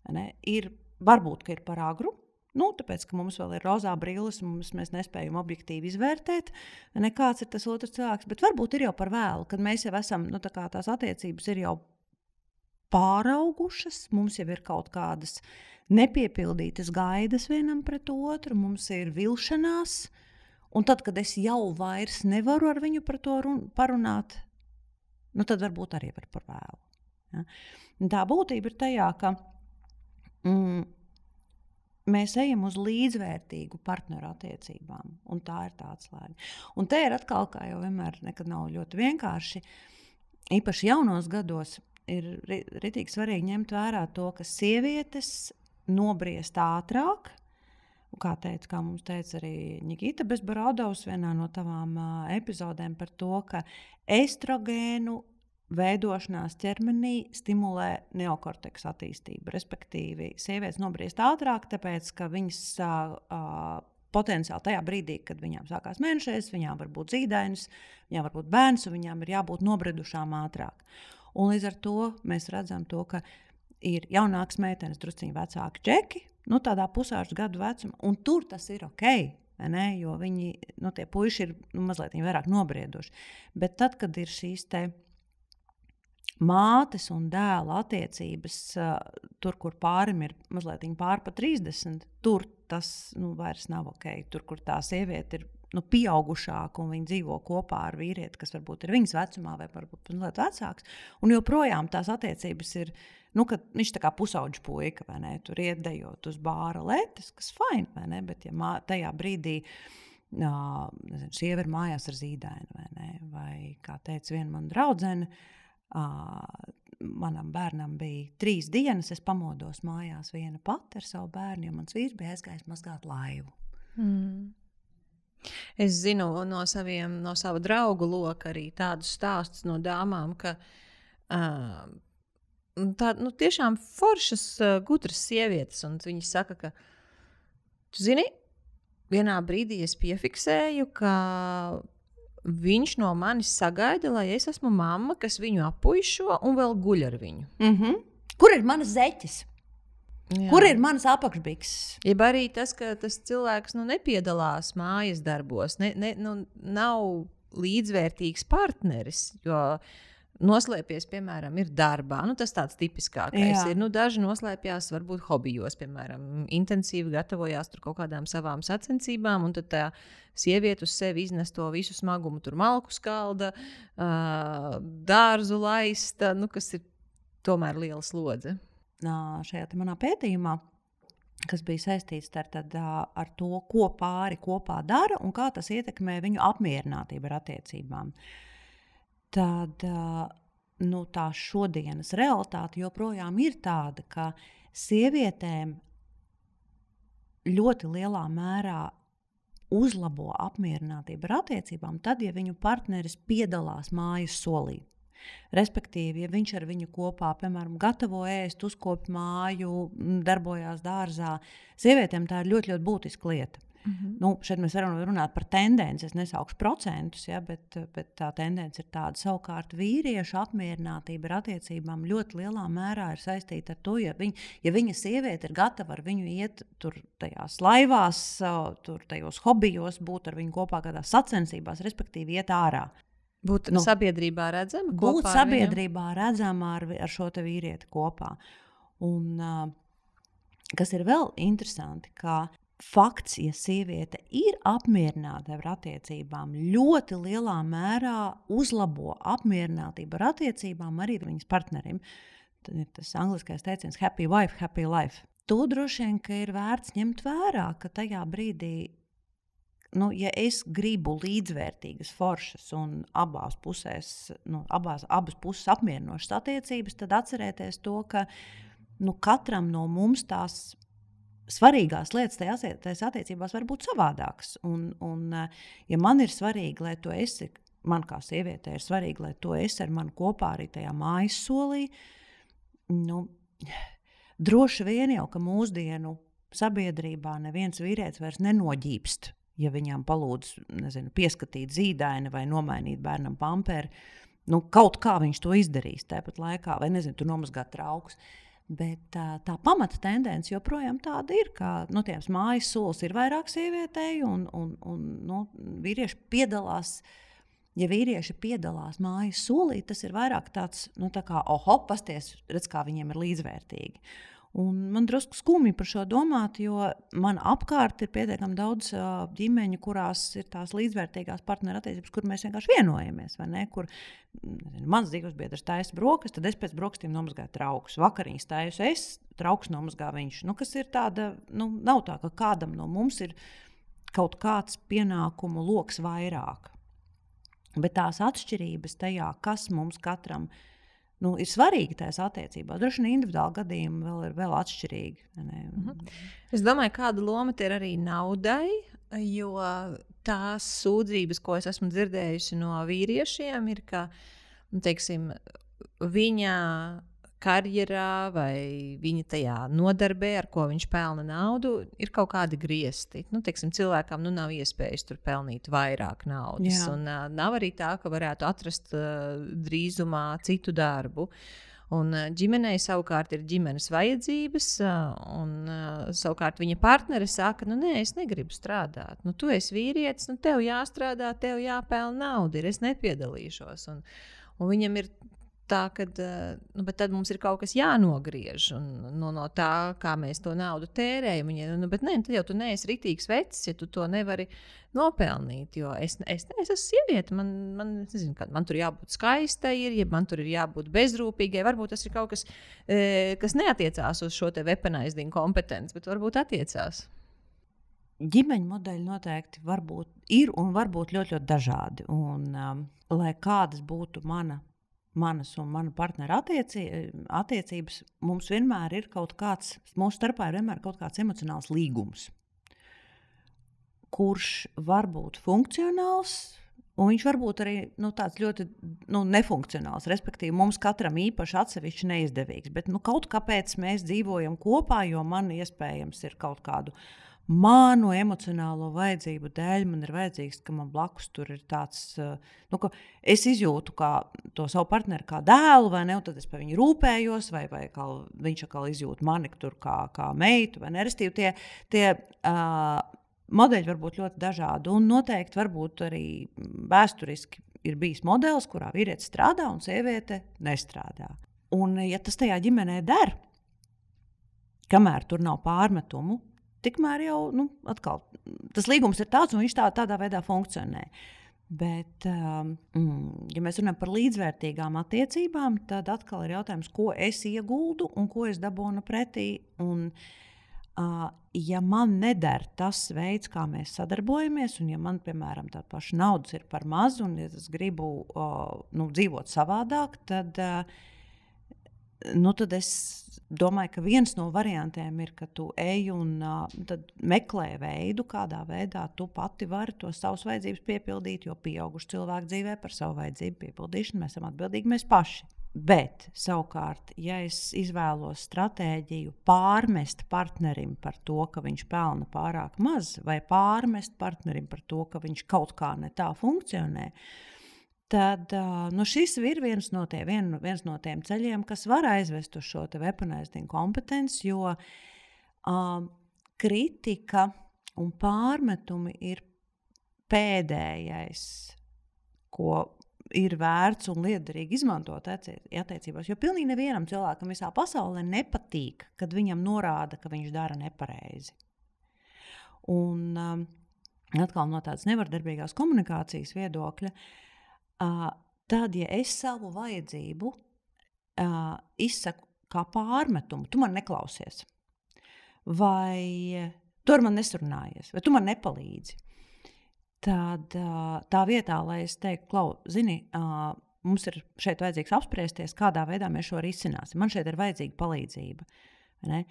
Varbūt, ka ir par agru, tāpēc, ka mums vēl ir rozā brilles un mēs nespējam objektīvi izvērtēt, kāds ir tas otrs cilvēks, bet varbūt ir jau par vēlu, kad mēs jau esam, tās attiecības ir jau pāraugušas, mums jau ir kaut kādas nepiepildītas gaidas vienam pret otru, mums ir vilšanās, un tad, kad es jau vairs nevaru ar viņu par to parunāt, tad varbūt arī var par vēlu. Ja? Tā būtība ir tajā, ka mēs ejam uz līdzvērtīgu partneru attiecībām, un tā ir tā atslēga. Un te ir atkal, kā jau vienmēr, nekad nav ļoti vienkārši, īpaši jaunos gados, ir ritīgi svarīgi ņemt vērā to, ka sievietes nobriest ātrāk, Kā mums teica arī Nikita Bezbarodovs vienā no tavām epizodēm par to, ka estrogēnu veidošanās ķermenī stimulē neokorteksa attīstību. Respektīvi, sievietes nobriest ātrāk, tāpēc, ka viņas potenciāli tajā brīdī, kad viņām sākās mēnešreiz, viņām var būt zīdainis, viņām var būt bērns, un viņām ir jābūt nobriedušām ātrāk. Un līdz ar to mēs redzam to, ka ir jaunākas meitenes, drusciņi vecāki džeki, tādā pusauģu gadu vecuma, un tur tas ir ok, ne? Jo viņi, tie puiši ir mazliet vairāk nobrieduši. Bet tad, kad ir šīs te mātes un dēla attiecības, tur, kur pārim ir mazliet pāri pa 30, tur tas vairs nav ok. Tur, kur tā sieviete ir pieaugušāka un viņa dzīvo kopā ar vīrieti, kas varbūt ir viņas vecumā vai varbūt mazliet vecāks, un joprojām tās attiecības ir, kad viņš tā kā pusauģu puika, vai ne, tur iet dejot uz bāra letes, kas fine, vai ne, bet ja tajā brīdī sieva ir mājās ar zīdaini, vai ne, vai, kā teica viena mana draudzene, manam bērnam bija 3 dienas, es pamodos mājās viena pati ar savu bērnu, jo mans vīrs bija aizgājis mazgāt laivu. Es zinu no sava draugu loka arī tādus stāstus no dāmām, ka tiešām foršas, gudras sievietes, un viņas saka, ka, tu zini, vienā brīdī es piefiksēju, ka viņš no manis sagaida, lai es esmu mamma, kas viņu apuišo un vēl guļ ar viņu. Kur ir manas zeķes? Jā. Kur ir manas apakšbikses? Jeb arī tas, ka tas cilvēks nepiedalās mājas darbos, nav līdzvērtīgs partneris, jo noslēpies, piemēram, ir darbā. Tas tāds tipiskākais ir. Daži noslēpjās varbūt hobijos, piemēram, intensīvi gatavojās tur kaut kādām savām sacensībām, un tad tā sieviete uz sevi iznes to visu smagumu, tur malku skalda, dārzu laista, kas ir tomēr liela slodze. Šajā manā pētījumā, kas bija saistīts ar to, ko pāri kopā dara un kā tas ietekmē viņu apmierinātību ar attiecībām. Tad tā šodienas realitāte joprojām ir tāda, ka sievietēm ļoti lielā mērā uzlabo apmierinātību ar attiecībām, tad, ja viņu partneris piedalās mājas solī. Respektīvi, ja viņš ar viņu kopā, piemēram, gatavo ēst, uzkopj māju, darbojās dārzā, sievietēm tā ir ļoti, ļoti būtiska lieta. Šeit mēs varam runāt par tendenci, es nesaukšu procentus, bet tā tendence ir tāda. Savukārt vīriešu apmierinātība ar attiecībām ļoti lielā mērā ir saistīta ar to, ja viņa sieviete ir gatava ar viņu iet tur tajās laivās, tur tajos hobijos, būt ar viņu kopā kādās sacensībās, respektīvi iet ārā. Būt sabiedrībā redzama kopā? Būt sabiedrībā redzama ar šo te vīrieti kopā. Un kas ir vēl interesanti, ka fakts, ja sieviete ir apmierināta ar attiecībām, ļoti lielā mērā uzlabo apmierinātību ar attiecībām arī viņas partnerim. Tad ir tas angliskais teiciens happy wife, happy life. To droši vien, ka ir vērts ņemt vērā, ka tajā brīdī, ja es gribu līdzvērtīgas foršas un abas puses apmierinošas attiecības, tad atcerēties to, ka katram no mums tās svarīgās lietas tajās attiecībās var būt savādākas. Un, ja man ir svarīgi, lai tu esi, man kā sievietē ir svarīgi, lai tu esi ar mani kopā arī tajā mājas solī, droši vien jau, ka mūsdienu sabiedrībā neviens vīrietis vairs nenoģībst, ja viņām palūdz, pieskatīt zīdaini vai nomainīt bērnam pamperi. Kaut kā viņš to izdarīs tāpat laikā, vai tur nomazgāt traukus. Bet tā pamata tendence joprojām tāda ir, ka tiem mājas solis ir vairāk sievietei, un vīrieši piedalās. Ja vīrieši piedalās mājas solī, tas ir vairāk tāds, tā kā pasties, redz, kā viņiem ir līdzvērtīgi. Un man drusku skumji par šo domāt, jo man apkārt ir pietiekami daudz ģimeņu, kurās ir tās līdzvērtīgās partneru attiecības, kur mēs vienkārši vienojamies, vai ne? Kur mans dzīves biedrs taisa brokas, tad es pēc brokastīm nomazgāju traukus. Vakariņas taisu es, traukus nomazgāju viņš. Kas ir tāda, nav tā, ka kādam no mums ir kaut kāds pienākumu loks vairāk. Bet tās atšķirības tajā, kas mums katram ir svarīgi tās attiecībās. Droši vien individuāli gadījumi vēl atšķirīgi. Es domāju, kāda loma te ir arī naudai, jo tās sūdzības, ko es esmu dzirdējusi no vīriešiem, ir, ka, teiksim, viņa karjerā vai viņa tajā nodarbē, ar ko viņš pelna naudu, ir kaut kādi griezti. Teiksim, cilvēkam nav iespējas tur pelnīt vairāk naudas. Un nav arī tā, ka varētu atrast drīzumā citu darbu. Un ģimenei savukārt ir ģimenes vajadzības, un savukārt viņa partneri saka, nē, es negribu strādāt. Tu esi vīrietis, tev jāstrādā, tev jāpelna nauda, es nepiedalīšos. Un viņam ir tā, ka bet tad mums ir kaut kas jānogriež no tā, kā mēs to naudu tērējam. Bet nē, tad jau tu neesi ritīgs vecs, ja tu to nevari nopelnīt. Jo es esmu sieviete, man tur jābūt skaistai, ja man tur ir jābūt bezrūpīgai. Varbūt tas ir kaut kas, kas neatiecās uz šo te weaponizing kompetenci, bet varbūt attiecās. Ģimeņu modeļi noteikti ir un var būt ļoti, ļoti dažādi. Un, lai kādas būtu manas un mana partnera attiecības, mums vienmēr ir mūsu starpā ir vienmēr kaut kāds emocionāls līgums, kurš var būt funkcionāls, un viņš var būt arī tāds ļoti nefunkcionāls. Respektīvi, mums katram īpaši atsevišķi neizdevīgs, bet kaut kāpēc mēs dzīvojam kopā, jo man iespējams ir kaut kādu manu emocionālo vajadzību dēļ man ir vajadzīgs, ka man blakus tur ir tāds, ka es izjūtu to savu partneri kā dēlu, vai ne, un tad es par viņu rūpējos, vai viņš atkal izjūt mani tur kā meitu, vai ne, restīvi tie modeļi var būt ļoti dažādi, un noteikti varbūt arī vēsturiski ir bijis modelis, kurā vīrietis strādā un sieviete nestrādā. Un ja tas tajā ģimenē der, kamēr tur nav pārmetumu, tikmēr jau atkal, tas līgums ir tāds, un viņš tādā veidā funkcionē. Bet, ja mēs runājam par līdzvērtīgām attiecībām, tad atkal ir jautājums, ko es ieguldu un ko es dabūnu pretī. Un, ja man neder tas veids, kā mēs sadarbojamies, un ja man, piemēram, tāda paša naudas ir par maz, un ja es gribu dzīvot savādāk, tad es domāju, ka viens no variantiem ir, ka tu ej un tad meklē veidu, kādā veidā tu pati vari to savas vajadzības piepildīt, jo pieauguši cilvēki dzīvē par savu vajadzību piepildīšanu mēs esam atbildīgi mēs paši. Bet, savukārt, ja es izvēlos stratēģiju pārmest partnerim par to, ka viņš pelna pārāk maz, vai pārmest partnerim par to, ka viņš kaut kā ne tā funkcionē, tad šis ir viens no tiem ceļiem, kas var aizvest uz šo weaponizing kompetenci, jo kritika un pārmetumi ir pēdējais, ko ir vērts un liederīgi izmantot attiecībās. Jo pilnīgi nevienam cilvēkam visā pasaulē nepatīk, kad viņam norāda, ka viņš dara nepareizi. Un atkal no tādas nevardarbīgās komunikācijas viedokļa, tad, ja es savu vajadzību izsaku kā pārmetumu, tu man neklausies, vai tu ar man nesarunājies, vai tu man nepalīdzi, tad tā vietā, lai es teiktu, zini, mums ir šeit vajadzīgs apspriesties, kādā veidā mēs šo risināsim. Man šeit ir vajadzīga palīdzība. Ne?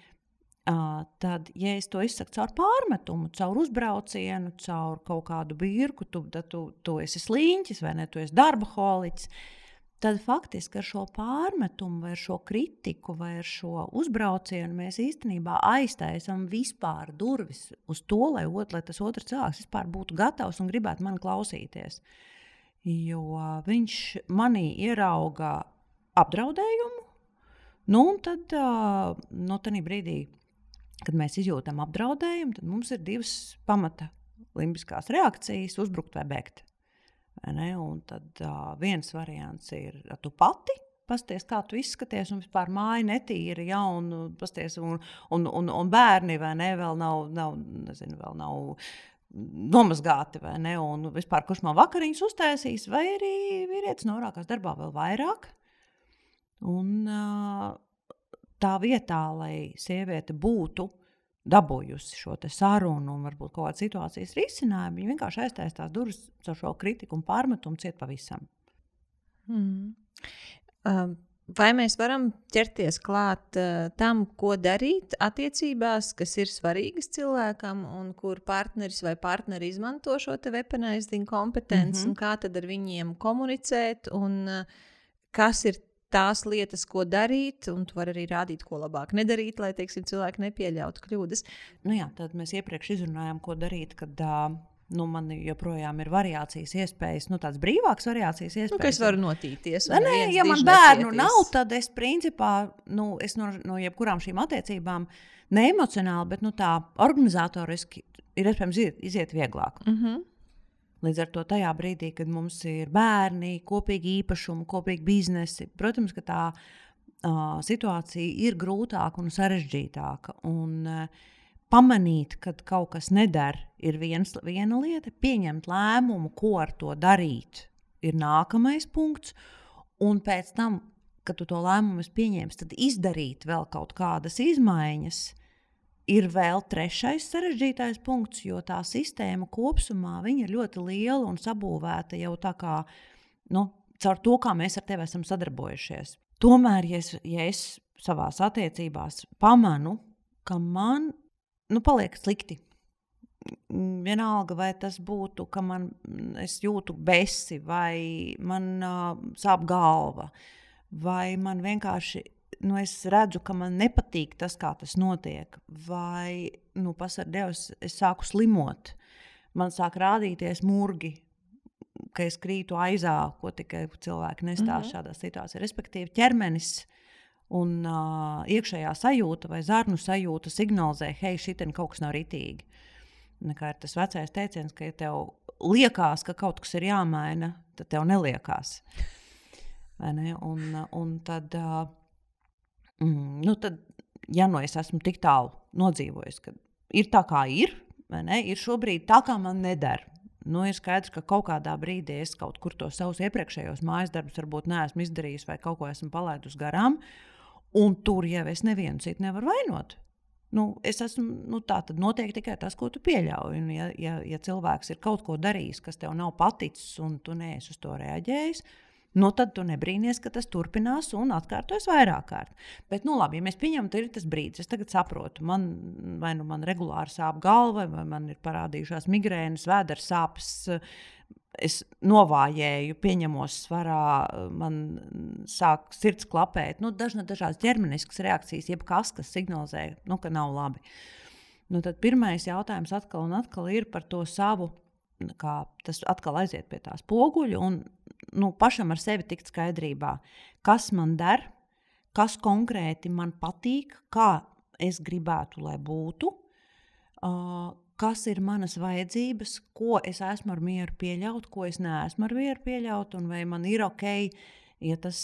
Tad, ja es to izsaku caur pārmetumu, caur uzbraucienu, caur kaut kādu birku, tu esi sliņķis vai ne, tu esi darbaholiķis, tad faktiski ar šo pārmetumu vai ar šo kritiku vai ar šo uzbraucienu mēs īstenībā aiztaisam vispār durvis uz to, lai tas otrs cilvēks vispār būtu gatavs un gribētu mani klausīties. Jo viņš manī ierauga apdraudējumu, un tad tādā brīdī, kad mēs izjūtam apdraudējumu, tad mums ir divas pamata limbiskās reakcijas – uzbrukt vai bēgt. Vai ne? Un tad viens variants ir tu pati, pasties, kā tu izskaties, un vispār māja netīra, ja, un pasties, un bērni vai ne, vēl nav nomazgāti, vai ne, un vispār kurš man vakariņas uztaisīs, vai arī vīrietis norākās darbā vēl vairāk. Un tā vietā, lai sieviete būtu dabūjusi šo te sarunu un varbūt kaut kādas situācijas risinājumu, viņa vienkārši aiztaisa tās durvis ar šo kritiku un pārmetumu ciet pavisam. Vai mēs varam ķerties klāt tam, ko darīt attiecībās, kas ir svarīgas cilvēkam, un kur partneris vai partneri izmanto šo te weaponized incompetence, un kā tad ar viņiem komunicēt, un kas ir tās lietas, ko darīt, un tu vari arī rādīt, ko labāk nedarīt, lai, teiksim, cilvēki nepieļautu kļūdas. Nu jā, tad mēs iepriekš izrunājām, ko darīt, kad man joprojām ir variācijas iespējas, tādas brīvākas variācijas iespējas. Ka es varu notīties. Ja man bērnu nav, tad es principā, es no jebkurām šīm attiecībām ne emocionāli, bet tā organizatoriski ir iespējams iziet vieglāk. Līdz ar to tajā brīdī, kad mums ir bērni, kopīgi īpašumi, kopīgi biznesi, protams, ka tā situācija ir grūtāka un sarežģītāka. Un pamanīt, kad kaut kas nedara, ir viena lieta, pieņemt lēmumu, ko ar to darīt, ir nākamais punkts, un pēc tam, kad tu to lēmumu pieņemsi, tad izdarīt vēl kaut kādas izmaiņas, ir vēl trešais sarežģītais punkts, jo tā sistēma kopsumā viņa ir ļoti liela un sabūvēta jau tā kā, caur to, kā mēs ar tevi esam sadarbojušies. Tomēr, ja es savās attiecībās pamanu, ka man paliek slikti. Vienalga, vai tas būtu, ka es jūtu besi, vai man sāp galva, vai man vienkārši, es redzu, ka man nepatīk tas, kā tas notiek, vai, pasar Dievs, es sāku slimot, man sāk rādīties murgi, ka es krītu aizā, ko tikai cilvēki nestāsta šādā situācijā. Respektīvi, ķermenis un iekšējā sajūta vai zarnu sajūta signalizē, hei, šitien kaut kas nav ritīgi. Kā ir tas vecais teiciens, ka ja tev liekas, ka kaut kas ir jāmaina, tad tev neliekās. Vai ne? Un tad, tad, ja es esmu tik tālu nodzīvojis, ka ir tā, kā ir, vai ne? Ir šobrīd tā, kā man nedara. Ir skaidrs, ka kaut kādā brīdī es kaut kur to savus iepriekšējos mājas darbus varbūt neesmu izdarījis vai kaut ko esmu palaidus garām. Un tur jau es nevienu citu nevaru vainot. Es esmu, tā tad notiek tikai tas, ko tu pieļauj. Un ja cilvēks ir kaut ko darījis, kas tev nav paticis un tu neesi uz to reaģējis, tad tu nebrīnies, ka tas turpinās un atkārtojas vairāk kārt. Bet, labi, ja mēs pieņemam, tad ir tas brīdis. Es tagad saprotu, man regulāri sāp galva, vai man ir parādījušās migrēnas, vēdera sāpes, es novājēju, pieņemos svarā, man sāk sirds klapēt. Dažādas ķermeniskas reakcijas, jebkas, kas signalizē, ka nav labi. Tad pirmais jautājums atkal un atkal ir par to savu, kā tas atkal aiziet pie tā spoguļa un pašam ar sevi tikt skaidrībā, kas man der, kas konkrēti man patīk, kā es gribētu, lai būtu, kas ir manas vajadzības, ko es esmu ar mieru pieļaut, ko es neesmu ar mieru pieļaut, un vai man ir ok, ja tas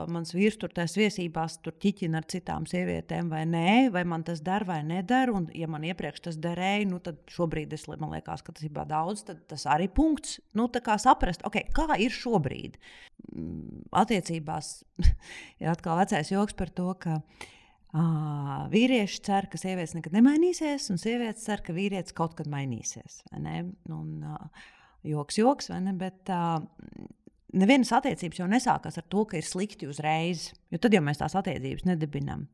mans vīrs tur tās viesībās tur ķiķina ar citām sievietēm vai nē, vai man tas der vai neder, un ja man iepriekš tas derēja, tad šobrīd man liekas, ka tas ir daudz, tad tas arī punkts, tā kā saprast, ok, kā ir šobrīd. Attiecībās ir atkal vecais joks par to, ka vīrieši cer, ka sievietes nekad nemainīsies, un sievietes cer, ka vīrietis kaut kad mainīsies. Vai ne? Un, joks, vai ne? Bet nevienas attiecības jau nesākās ar to, ka ir slikti uzreiz, jo tad jau mēs tās attiecības nedibinām.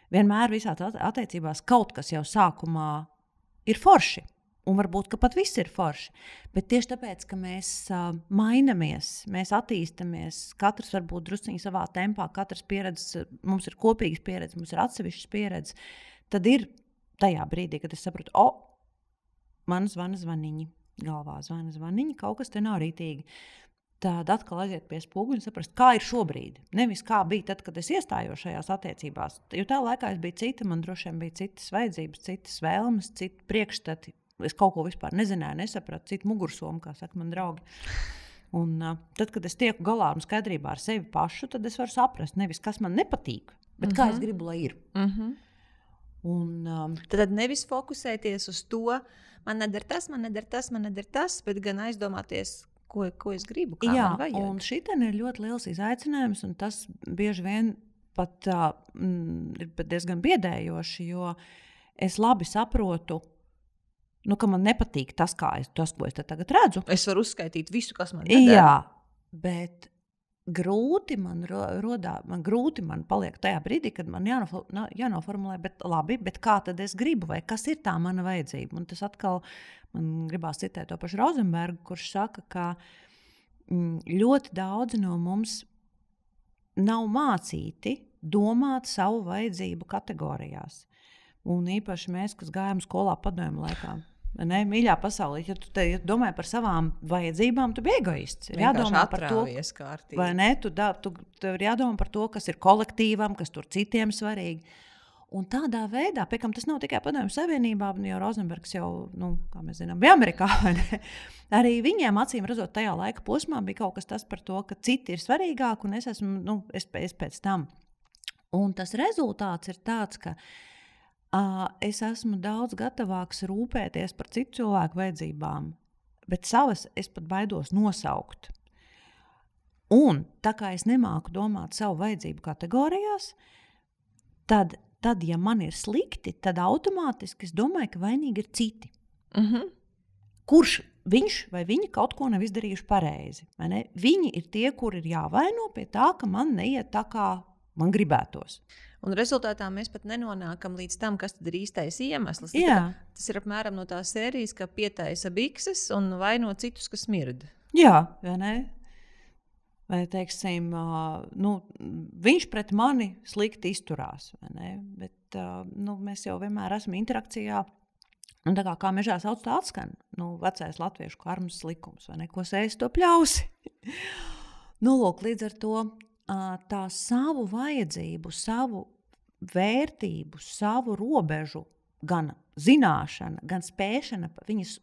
Vienmēr visās attiecībās kaut kas jau sākumā ir forši. Un varbūt, ka pat viss ir forši. Bet tieši tāpēc, ka mēs mainamies, mēs attīstamies, katrs varbūt drusciņi savā tempā, katrs pieredzes, mums ir kopīgas pieredzes, mums ir atsevišķas pieredzes, tad ir tajā brīdī, kad es saprotu, man zvana zvaniņi, galvā zvana zvaniņi, kaut kas te nav rītīgi. Tad atkal aiziet pie spoguļa un saprast, kā ir šobrīd. Nevis kā bija tad, kad es iestājos šajās attiecībās. Jo tā laikā es biju cita, man droši vien bija citas vajadzības, citas vēlmes, citi priekšstati. Es kaut ko vispār nezināju, nesapratu, citu mugursomu, kā saka man draugi. Un tad, kad es tieku galā un skaidrībā ar sevi pašu, tad es varu saprast, nevis kas man nepatīk, bet kā es gribu, lai ir. Un, tad nevis fokusēties uz to, man neder tas, bet gan aizdomāties, ko es gribu, kā man vajag. Un šitien ir ļoti liels izaicinājums, un tas bieži vien pat ir diezgan biedējoši, jo es labi saprotu, ka man nepatīk tas, ko es tagad redzu. Es varu uzskaitīt visu, kas man neder. Jā, bet grūti man grūti man paliek tajā brīdī, kad man jānoformulē, bet labi, bet kā tad es gribu, vai kas ir tā mana vajadzība? Un tas atkal, man gribās citēt to pašu Rozenbergu, kurš saka, ka ļoti daudzi no mums nav mācīti domāt savu vajadzību kategorijās. Un īpaši mēs, kas gājām skolā padomju laikā. Ne, mīļā pasaulē, ja tu domā par savām vajadzībām, tu biji egoists. Ir jādomā par to, vai ne? Tev ir jādomā par to, kas ir kolektīvam, kas tur citiem svarīgi. Un tādā veidā, pie kam tas nav tikai padomju savienībā, jo Rozenbergs jau, kā mēs zinām, bija Amerikā, vai ne? Arī viņiem acīm redzot tajā laika posmā bija kaut kas tas par to, ka citi ir svarīgāki un es esmu, es pēc tam. Un tas rezultāts ir tāds, ka es esmu daudz gatavāks rūpēties par citu cilvēku vajadzībām, bet savas es pat baidos nosaukt. Un tā kā es nemāku domāt savu vajadzību kategorijās, tad ja man ir slikti, tad automātiski es domāju, ka vainīgi ir citi. Kurš viņš vai viņi kaut ko nav izdarījuši pareizi. Vai ne? Viņi ir tie, kuri ir jāvaino pie tā, ka man neiet tā, kā man gribētos. Un rezultātā mēs pat nenonākam līdz tam, kas tad ir īstais iemesls. Tas ir apmēram no tās sērijas, ka pietaisa bikses un vaino citus, kas smird. Jā, vai ne? Vai, teiksim, viņš pret mani slikti izturās. Vai ne? Bet mēs jau vienmēr esam interakcijā. Un tā kā mežā sauc tā atskan, vecais latviešu karmas likums, vai ne? Ko sēs to pļausi. Lūk, līdz ar to tā savu vajadzību, savu vērtību, savu robežu, gan zināšana, gan spēšana viņas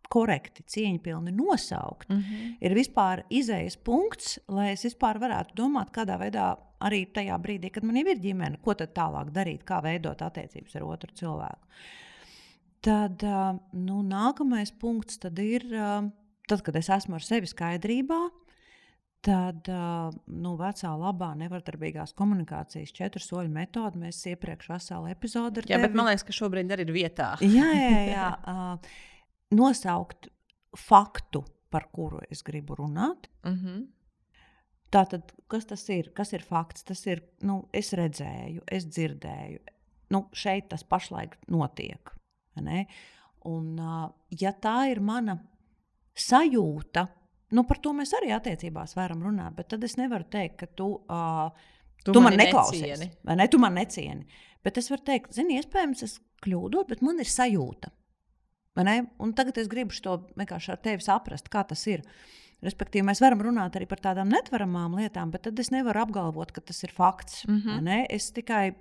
korekti, cieņpilni nosaukt, ir vispār izējas punkts, lai es vispār varētu domāt, kādā veidā arī tajā brīdī, kad man jau ir ģimene, ko tad tālāk darīt, kā veidot attiecības ar otru cilvēku. Tad nākamais punkts tad ir, tad, kad es esmu ar sevi skaidrībā, tad vecā labā nevardarbīgās komunikācijas 4 soļu metode, mēs iepriekš veselu epizodi ar tevi. Jā, bet man liekas, ka šobrīd arī ir vietā. Jā. Nosaukt faktu, par kuru es gribu runāt. Tātad, kas tas ir? Kas ir fakts? Tas ir, es redzēju, es dzirdēju. Šeit tas pašlaik notiek. Ne? Un, ja tā ir mana sajūta, par to mēs arī attiecībās varam runāt, bet tad es nevaru teikt, ka tu man neklausies. Vai ne? Tu man necieni. Bet es varu teikt, iespējams, es kļūdos, bet man ir sajūta. Vai ne? Un tagad es gribu to vienkārši ar tevi saprast, kā tas ir. Respektīvi, mēs varam runāt arī par tādām netvaramām lietām, bet tad es nevaru apgalvot, ka tas ir fakts. Vai ne? Es tikai,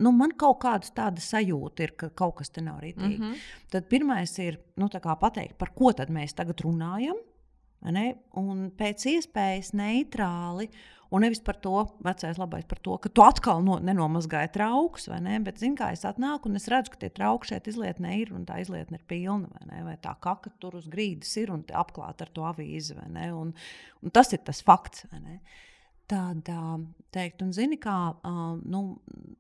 man kaut kāda tāda sajūta ir, ka kaut kas te nav rītīgi. Tad pirmais ir, pateikt, par ko tad mēs tagad runājam. Un pēc iespējas neitrāli, un nevis par to, vecais labais par to, ka tu atkal nenomazgāji traukus, vai ne? Bet kā es atnāku un es redzu, ka tie trauki šeit izlietnē ir, un tā izlietne ir pilna, vai ne? Vai tā kaka tur uz grīdas ir un apklāta ar to avīzi, vai ne? Un tas ir tas fakts, vai ne? Tad teikt, un kā,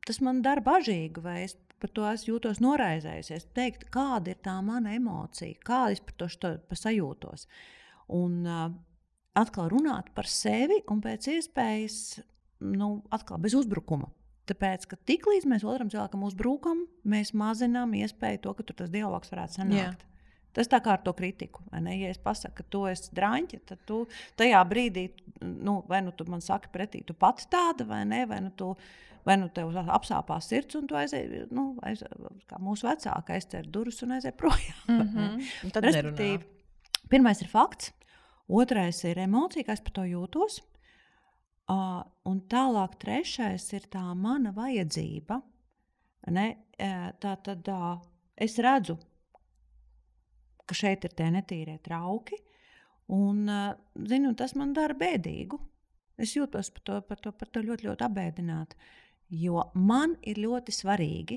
tas man dara bažīgi, vai es par to jūtos noraizējusies, teikt, kāda ir tā mana emocija, kā es par to sajūtos. Un atkal runāt par sevi un pēc iespējas atkal bez uzbrukuma. Tāpēc, ka tiklīdz mēs otram cilvēkam uzbrukam, mēs mazinām iespēju to, ka tur tas dialogs varētu sanākt. Tas tā kā ar to kritiku. Vai ne? Ja es pasaku, ka tu esi draņķa, tad tu tajā brīdī, vai tu man saki pretī, tu pati tāda, vai ne? Vai tev apsāpās sirds un tu aizēji, kā mūsu vecāka aizcer durvis un aizēji projām. Tad nerunā. Pirmais ir fakts. Otrais ir emocija, kā es par to jūtos. Un tālāk trešais ir tā mana vajadzība. Tātad es redzu, ka šeit ir tie netīrie trauki. Un tas man dara bēdīgu. Es jūtos par to ļoti, ļoti apbēdināti. Jo man ir ļoti svarīgi,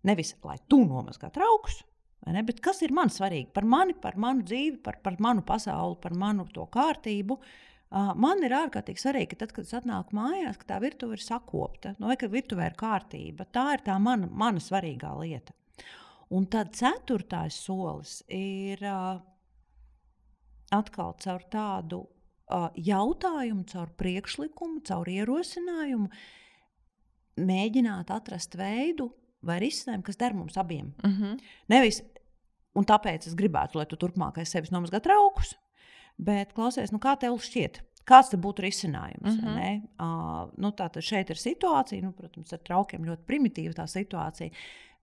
nevis lai tu nomazgā traukus, bet kas ir man svarīgi? Par manu dzīvi, par manu pasauli, par manu to kārtību. Man ir ārkārtīgi svarīgi, ka tad, kad es atnāku mājās, ka tā virtuve ir sakopta, vai ka virtuvē ir kārtība. Tā ir tā mana svarīgā lieta. Un tad 4. solis ir atkal caur tādu jautājumu, caur priekšlikumu, caur ierosinājumu mēģināt atrast veidu vai risinājumu, kas der mums abiem. Nevis, un tāpēc es gribētu, lai tu turpmāk aiz sevis nomazgā traukus, bet klausies, kā tev šķiet? Kāds te būtu risinājums? Tātad šeit ir situācija, protams, ar traukiem ļoti primitīva tā situācija,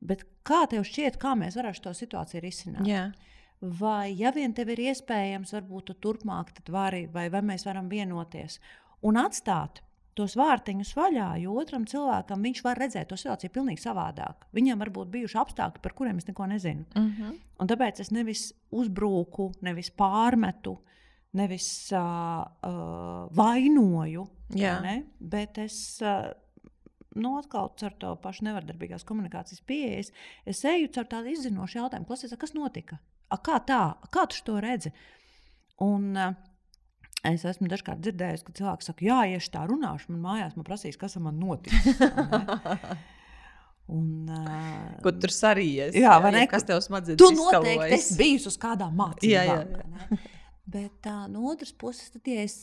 bet kā tev šķiet, kā mēs varētu to situāciju risināt? Jā. Vai, ja vien tev ir iespējams, varbūt tu turpmāk tad vari, vai mēs varam vienoties un atstāt tos vārtiņus vaļā, jo otram cilvēkam viņš var redzēt to situāciju pilnīgi savādāk. Viņam varbūt bijuši apstākļi, par kuriem es neko nezinu. Un tāpēc es nevis uzbruku, nevis pārmetu, nevis vainoju, ne? Bet es atkal ar to pašu nevardarbīgās komunikācijas pieejas, es eju caur tādu izzinošu jautājumu, klausies, kas notika? Kā tā? Kā tu to redzi? Un es esmu dažkārt dzirdējusi, ka cilvēki saka, jā, ja es tā runāšu, man mājās man prasīs, kas ar man notiks. Ko tur sarījies? Jā, vai ne? Kas tev smadzenes tu izskalojas? noteikti esi bijis uz kādām mācībām. Jā. Bet no otras puses, tad, ja es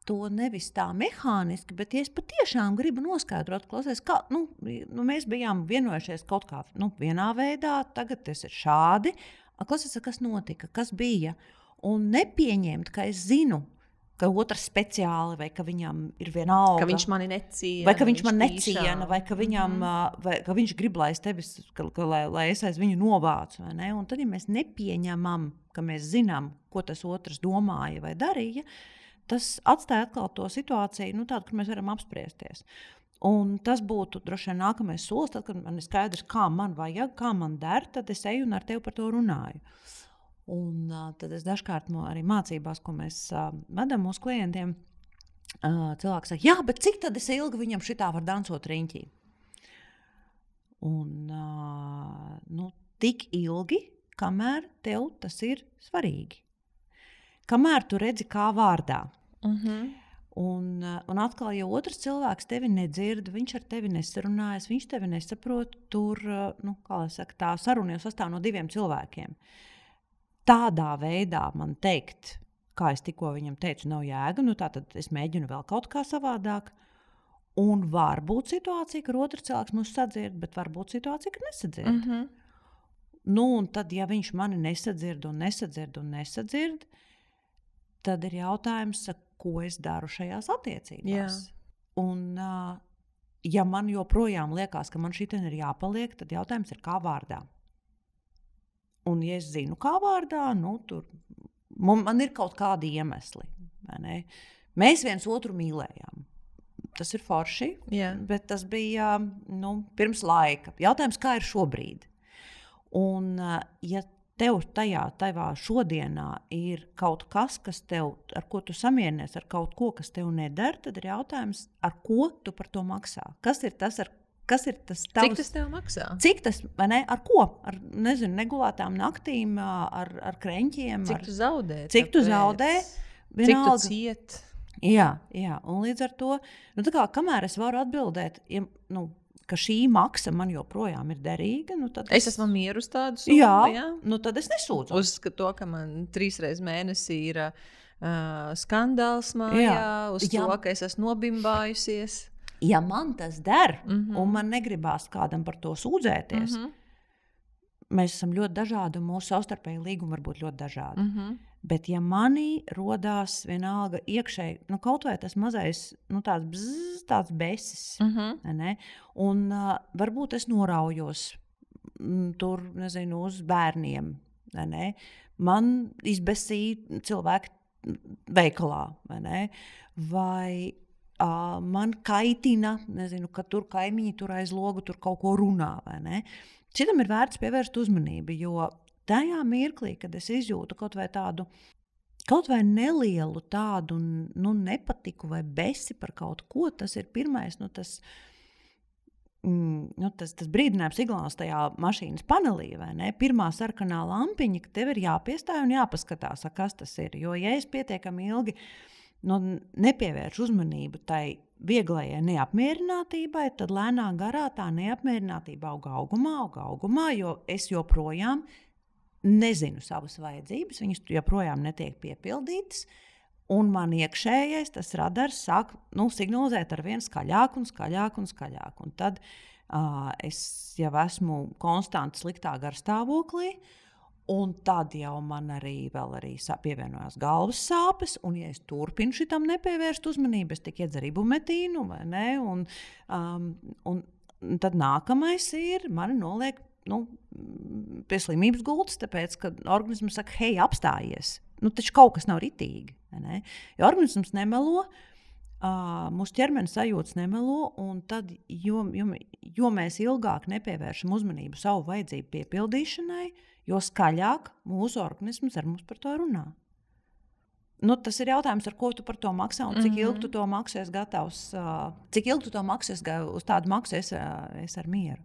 to nevis tā mehāniski, bet ja es patiešām gribu noskaidrot, klausies, kā, mēs bijām vienojušies kaut kā vienā veidā, tagad tas ir šādi. Klausies, kas notika, kas bija? Un nepieņemt, ka es zinu, ka otrs speciāli, vai ka viņam ir vienalga. Ka viņš mani neciena. Vai ka viņš man neciena, vai ka viņam, vai ka viņš grib, lai es tevis, lai es aiz viņu novācu, vai ne? Un tad, ja mēs nepieņemam, ka mēs zinām, ko tas otrs domāja vai darīja, tas atstāja atkal to situāciju, tādu, kur mēs varam apspriesties. Un tas būtu droši vien nākamais solis, tad, kad man ir skaidrs, kā man vajag, kā man der, tad es eju un ar tevi par to runāju. Un tad es dažkārt arī mācībās, ko mēs vedam mūsu klientiem, cilvēki saka, jā, bet cik tad es ilgi viņam šitā var dansot riņķī? Un tik ilgi, kamēr tev tas ir svarīgi. Kamēr tu redzi kā vārdā. Un atkal, ja otrs cilvēks tevi nedzird, viņš ar tevi nesarunājas, viņš tevi nesaprot, tur, kā lai saka, tā saruna jau sastāv no diviem cilvēkiem. Tādā veidā man teikt, kā es tikko viņam teicu, nav jēga, tātad es mēģinu vēl kaut kā savādāk. Un var būt situācija, ka otrs cilvēks mūs sadzird, bet var būt situācija, ka nesadzird. Un tad, ja viņš mani nesadzird, tad ir jautājums, ko es daru šajās attiecībās. Un, ja man joprojām liekas, ka man šitien ir jāpaliek, tad jautājums ir, kā vārdā. Un, ja es zinu, kā vārdā, tur man ir kaut kādi iemesli. Vai ne? Mēs viens otru mīlējām. Tas ir forši, bet tas bija pirms laika. Jautājums, kā ir šobrīd? Un, ja tev tajā šodienā ir kaut kas, ar ko tu samierinies, ar kaut ko, kas tev neder, tad ir jautājums, ar ko tu par to maksā? Kas ir tas tavs? Cik tas tev maksā? Cik tas, vai ne? Ar ko? Ar, negulētām naktīm, ar kreņķiem? Cik tu zaudē? Cik tu zaudē? Cik tu ciet? Jā, un līdz ar to, kamēr es varu atbildēt, ka šī maksa man joprojām ir derīga. Tad es esmu mieru uz tādu summu. Jā, tad es nesūdzu. Uz to, ka man 3 reizes mēnesī ir skandāls mājā, uz to, ka es esmu nobimbājusies. Ja man tas der, un man negribās kādam par to sūdzēties, mēs esam ļoti dažādi, un mūsu savstarpēji līgumi var būt ļoti dažādi. Bet ja manī rodās vienalga iekšēji, kaut vai tas mazais, tāds besis, ne? Un varbūt es noraujos tur, uz bērniem, ne? Man izbesīja cilvēki veikalā, vai man kaitina, ka tur kaimiņi tur aiz logu tur kaut ko runā, Šitam ir vērts pievērst uzmanību, jo tajā mirklī, kad es izjūtu kaut vai nelielu tādu nepatiku vai besi par kaut ko, tas ir pirmais, tas brīdinājums signāls tajā mašīnas panelī, vai ne? Pirmā sarkanā lampiņa, ka tev ir jāpiestāj un jāpaskatās, kas tas ir. Jo, ja es pietiekami ilgi nepievēršu uzmanību tai vieglajai neapmierinātībai, tad lēnā garā tā neapmierinātība augumā, jo es joprojām nezinu savas vajadzības, viņas joprojām netiek piepildītas, Un man iekšējais tas radars sāk signalizēt ar vien skaļāk un skaļāk un skaļāk. Un tad es jau esmu konstanti sliktā garstāvoklī, un tad jau man arī pievienojās galvas sāpes, un ja es turpinu šitam nepievērst uzmanību, es tik iedzeru ibumetīnu, vai ne? Un tad nākamais ir, mani noliek pie slimības gultas, tāpēc, ka organisms saka, hei, apstājies. Taču kaut kas nav ritīgi. Jo organisms nemelo, mūsu ķermenis sajūtas nemelo, un tad, jo mēs ilgāk nepievēršam uzmanību savu vajadzību piepildīšanai, jo skaļāk mūsu organisms ar mums par to runā. Tas ir jautājums, ar ko tu par to maksā un cik ilgi tu to maksāsi gatavs, cik ilgi tu to maksāsi uz tādu maksu es ar mieru.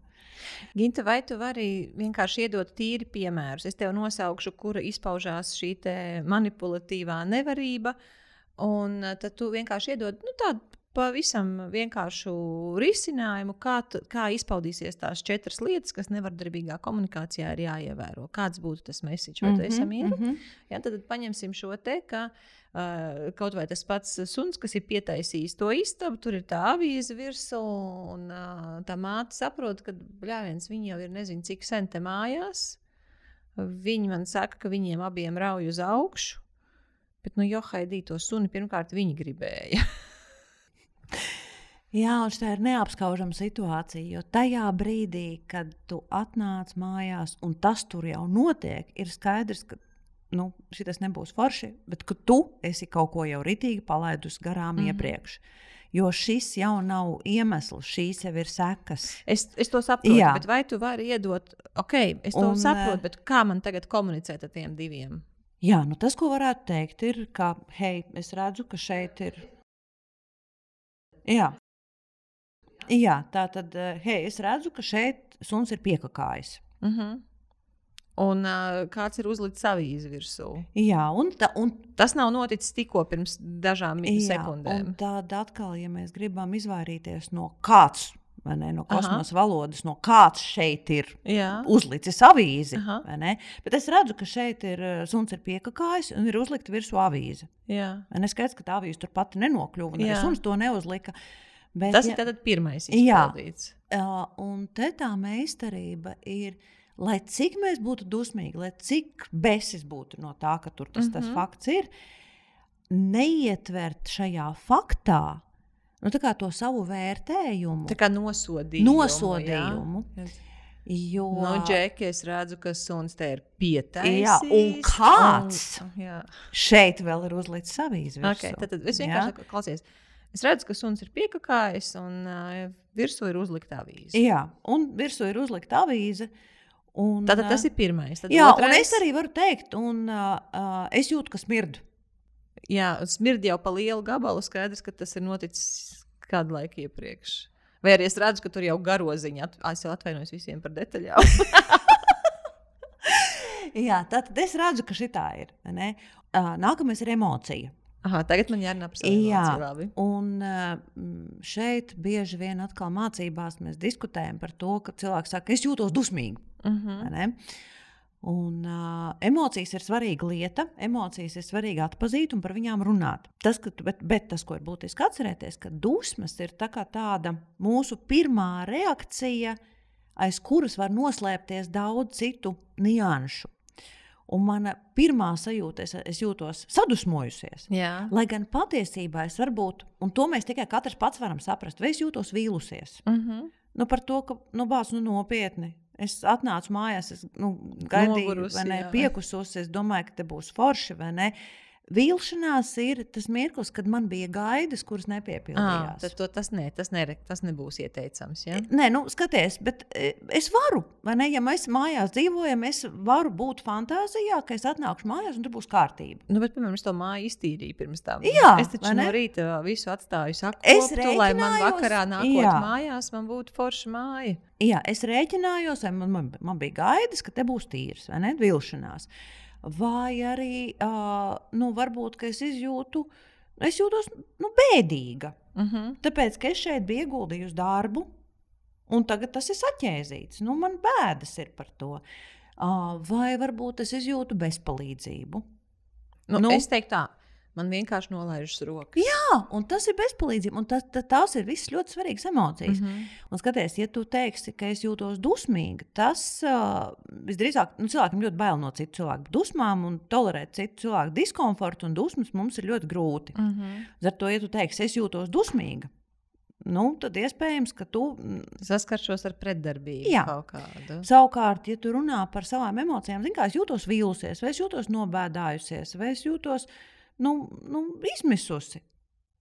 Ginta, vai tu vari vienkārši iedot tīri piemērus? Es tev nosaukšu, kura izpaužās šī te manipulatīvā nevarība, un tad tu vienkārši iedod tādu pavisam vienkāršu risinājumu, kā izpaudīsies tās 4 lietas, kas nevardarbīgā komunikācijā ir jāievēro. Kāds būtu tas message? Vai tu esi mieru? Ja, tad paņemsim šo te, ka kaut vai tas pats suns, kas ir pietaisījis to istabu, tur ir tā avīze virsū, un tā māte saprot, ka viņi jau ir nezinu cik sen te mājās. Viņi man saka, ka viņiem abiem rauj uz augšu, bet Haidī, to suni pirmkārt viņi gribēja. Jā, un tā ir neapskaužama situācija, jo tajā brīdī, kad tu atnāc mājās un tas tur jau notiek, ir skaidrs, ka šitas nebūs forši, bet ka tu esi kaut ko jau ritīgi palaidus garām iepriekš. Jo šis jau nav iemesls, šīs jau ir sekas. Es to saprotu, bet vai tu vari iedot, es to saprotu, bet kā man tagad komunicēt ar tiem 2? Jā, tas, ko varētu teikt, ir, ka, hei, es redzu, ka šeit ir... Jā, tā tad, hei, es redzu, ka šeit suns ir piekakājis. Un kāds ir uzlicis avīzi virsū. Jā, un tas nav noticis tikko pirms dažām sekundēm. Un tad atkal, ja mēs gribam izvairīties no kāds, vai ne, no kosmosa valodas, no kāds šeit ir uzlicis avīzi, vai ne? Bet es redzu, ka šeit ir suns ir piekakājis un ir uzlikta virsū avīze. Un es skaidrs, ka tā avīze tur pati nenokļuva, un arī suns to neuzlika. Bet, tas ir tātad pirmais izpildīts. Un te tā meistarība ir, lai cik mēs būtu dusmīgi, lai cik besis būtu no tā, ka tur tas fakts ir, neietvert šajā faktā, tā kā to savu vērtējumu. Tā kā nosodījumu. Jo... Džeki, es redzu, ka suns te ir pietaisījis. Jā, un kāds šeit vēl ir uzlicis avīzi virsū. Tad es vienkārši klausies. Es redzu, ka suns ir piekakājis un virsū ir uzlikta avīze. Jā, un virsū ir uzlikta avīze. Tātad tas ir pirmais. Tad jā, otrais... un es arī varu teikt, un es jūtu, ka smirdu. Jā, smird jau pa lielu gabalu, skaidrs, ka tas ir noticis kādu laiku iepriekš. Vai arī es redzu, ka tur jau garoziņa, es jau atvainojos visiem par detaļām. Jā, tātad es redzu, ka šitā ir. Ne? Nākamais ir emocija. Tagad man jārunā par savu emociju, labi. Un šeit bieži vien atkal mācībās mēs diskutējam par to, ka cilvēks saka, es jūtos dusmīgi. Un emocijas ir svarīga lieta, emocijas ir svarīgi atpazīt un par viņām runāt. Bet tas, ko ir būtiski atcerēties, ka dusmas ir tāda mūsu pirmā reakcija, aiz kuras var noslēpties daudz citu nianšu. Un mana pirmā sajūta, es jūtos sadusmojusies. Jā. Lai gan patiesībā es varbūt, un to mēs tikai katrs pats varam saprast, vai es jūtos vīlusies. Par to, ka nopietni. Es atnācu mājās, es gaidīju, Nogurusi, vai ne, piekusos, es domāju, ka te būs forši, vai ne. Vīlšanās ir tas mirklis, kad man bija gaidas, kuras nepiepildījās. Tad tas nebūs ieteicams, ja? Nē, skaties, bet es varu, vai ne? Ja mēs mājās dzīvojam, es varu būt fantāzijā, ka es atnākšu mājās un tur būs kārtība. Bet, piemēram, es to māju iztīrīju pirms tam. Jā, es taču no rīta visu atstāju sakoptu, lai man vakarā nākot mājās, man būtu forša māja. Jā, es rēķinājos, man bija gaidas, ka te būs tīrs, vai ne? Vilšanās. Vai arī, varbūt, ka es jūtos bēdīga. Tāpēc, ka es šeit biju ieguldījusi darbu, un tagad tas ir saķēzīts. Man bēdas ir par to. Vai varbūt es izjūtu bezpalīdzību. Es teiktu tā, Man vienkārši nolaižas rokas. Jā, un tas ir bezpalīdzība. Un tās ir visas ļoti svarīgas emocijas. Un skaties, ja tu teiksi, ka es jūtos dusmīga, tas visdrīzāk cilvēkam ļoti bail no citu cilvēku dusmām un tolerēt citu cilvēku diskomfortu un dusmas mums ir ļoti grūti. Ar to, ja tu teiksi, es jūtos dusmīga, tad iespējams, ka tu saskaršos ar pretdarbību. Jā. Kaut kādu. Savukārt, ja tu runā par savām emocijām, es jūtos vīlusies, vai es jūtos nobēdājusies, vai es jūtos izmisusi.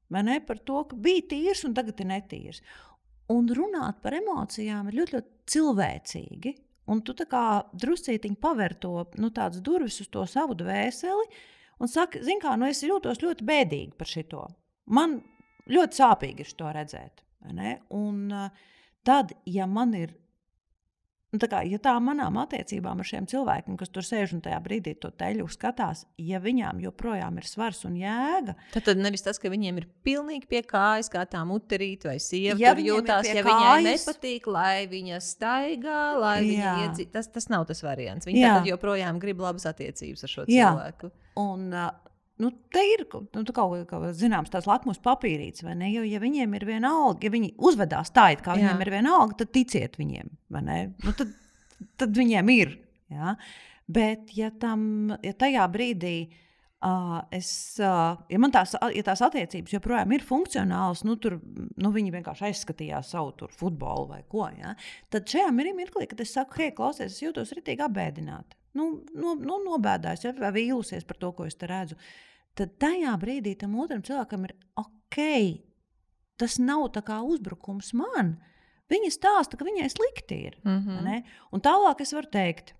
Vai ne? Par to, ka bija tīrs un tagad ir netīrs. Un runāt par emocijām ir ļoti, ļoti cilvēcīgi. Un tu tā kā druscītiņi paver tādas durvis uz to savu dvēseli un saki, zin kā, es jūtos ļoti bēdīgi par šito. Man ļoti sāpīgi ir to redzēt. Vai ne? Un tad, ja man ir ja tā manām attiecībām ar šiem cilvēkiem, kas tur sēž un tajā brīdī to teļu skatās, ja viņām joprojām ir svars un jēga. Tad nevis tas, ka viņiem ir pilnīgi pie kājas, kā tā muterīte vai sieva tur jūtās, ja viņai nepatīk, lai viņa staigā, lai viņa iedzīst. Tas nav tas variants. Viņa tad joprojām grib labas attiecības ar šo cilvēku. Un te ir kaut kāds zināms tās lakmus papīrītes, vai ne? Jo, ja viņiem ir vienalga, ja viņi uzvedās tā, kā viņiem ir vienalga, tad ticiet viņiem, vai ne? Tad viņiem ir. Ja? Bet, ja tajā brīdī ja tās attiecības joprojām ir funkcionālas, tur viņi vienkārši aizskatījās savu futbolu vai ko, ja? Tad šajā mirklī, kad es saku, hei, klausies, es jūtos ritīgi apbēdināti. Nobēdājis vai vīlusies par to, ko es te redzu, tad tajā brīdī tam otram cilvēkam ir ok, tas nav tā kā uzbrukums man. Viņa stāsta, ka viņai slikti ir. Un tālāk es varu teikt,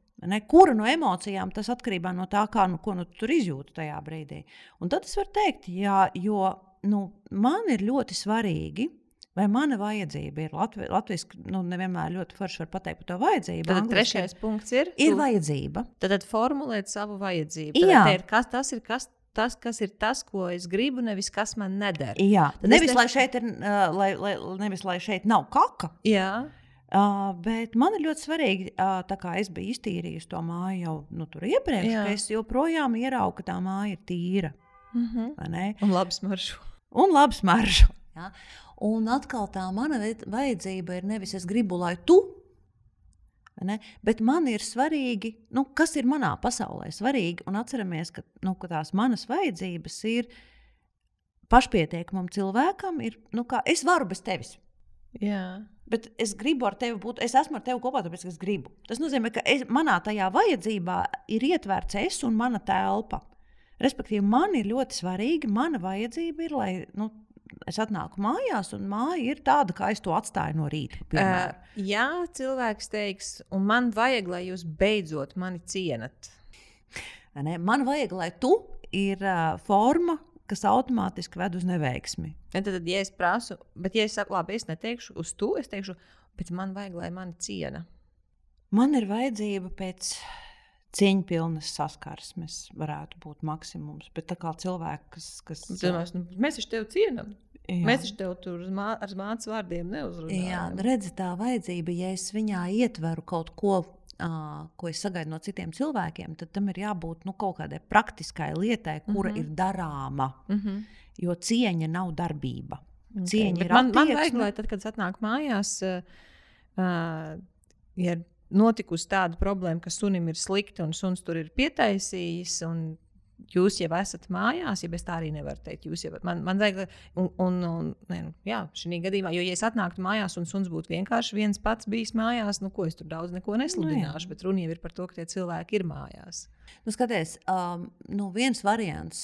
kura no emocijām tas atkarībā no tā, ko tu tur izjūti tajā brīdī. Un tad es varu teikt, jo man ir ļoti svarīgi, vai mana vajadzība ir latviski, nevienmēr ļoti forši var pateikt par to vajadzību. Tad trešais punkts ir vajadzība. Tad formulēt savu vajadzību. Tas ir tas, ko es gribu, nevis kas man neder. Jā, nevis lai šeit nav kaka. Jā. Bet man ir ļoti svarīgi, tā kā es biju iztīrījusi to māju jau tur iepriekš, ka es joprojām ieraugu, ka tā māja ir tīra. Un labi smaržo. Ja? Un atkal tā mana vajadzība ir nevis es gribu, lai tu, bet man ir svarīgi, kas ir manā pasaulē svarīgi, un atceramies, ka tās manas vajadzības ir pašpietiekamam cilvēkam, kā es varu bez tevis. Jā. Bet es gribu ar tevi būt, es esmu ar tevi kopā, tāpēc, ka es gribu. Tas nozīmē, ka manā tajā vajadzībā ir ietverts es un mana telpa. Respektīvi, man ir ļoti svarīgi, mana vajadzība ir, lai es atnāku mājās, un māja ir tāda, kā es to atstāju no rīta. Jā, cilvēks teiks, un man vajag, lai jūs beidzot mani cienat. Man vajag, lai tu ir forma, kas automātiski ved uz neveiksmi. Tad, ja es prasu, bet ja es saku, labi, es neteikšu uz tu, es teikšu, bet man vajag, lai mani ciena. Man ir vajadzība pēc cieņpilnas saskarsmes, varētu būt maksimums, bet tā kā cilvēki, kas... Mēs taču tevi cienam. Jā. Mēs taču tevi tur ar mācas vārdiem neuzrunājam. Jā, redzi, tā vajadzība, ja es viņā ietveru kaut ko, ko es sagaidu no citiem cilvēkiem, tad tam ir jābūt kaut kādai praktiskai lietai, kura ir darāma. Jo cieņa nav darbība. Cieņa ir attieksme. Man vajag, lai tad, kad es atnāku mājās, ja notikusi tāda problēma, ka sunim ir slikti un suns tur ir pietaisījis, un jūs jau esat mājās, ja es tā arī nevaru teikt. Man vajag, šī gadījumā, jo ja es atnāktu mājās un suns būtu vienkārši viens pats bijis mājās, ko es tur daudz neko nesludināšu, bet runa jau ir par to, ka tie cilvēki ir mājās. Skaties, viens variants,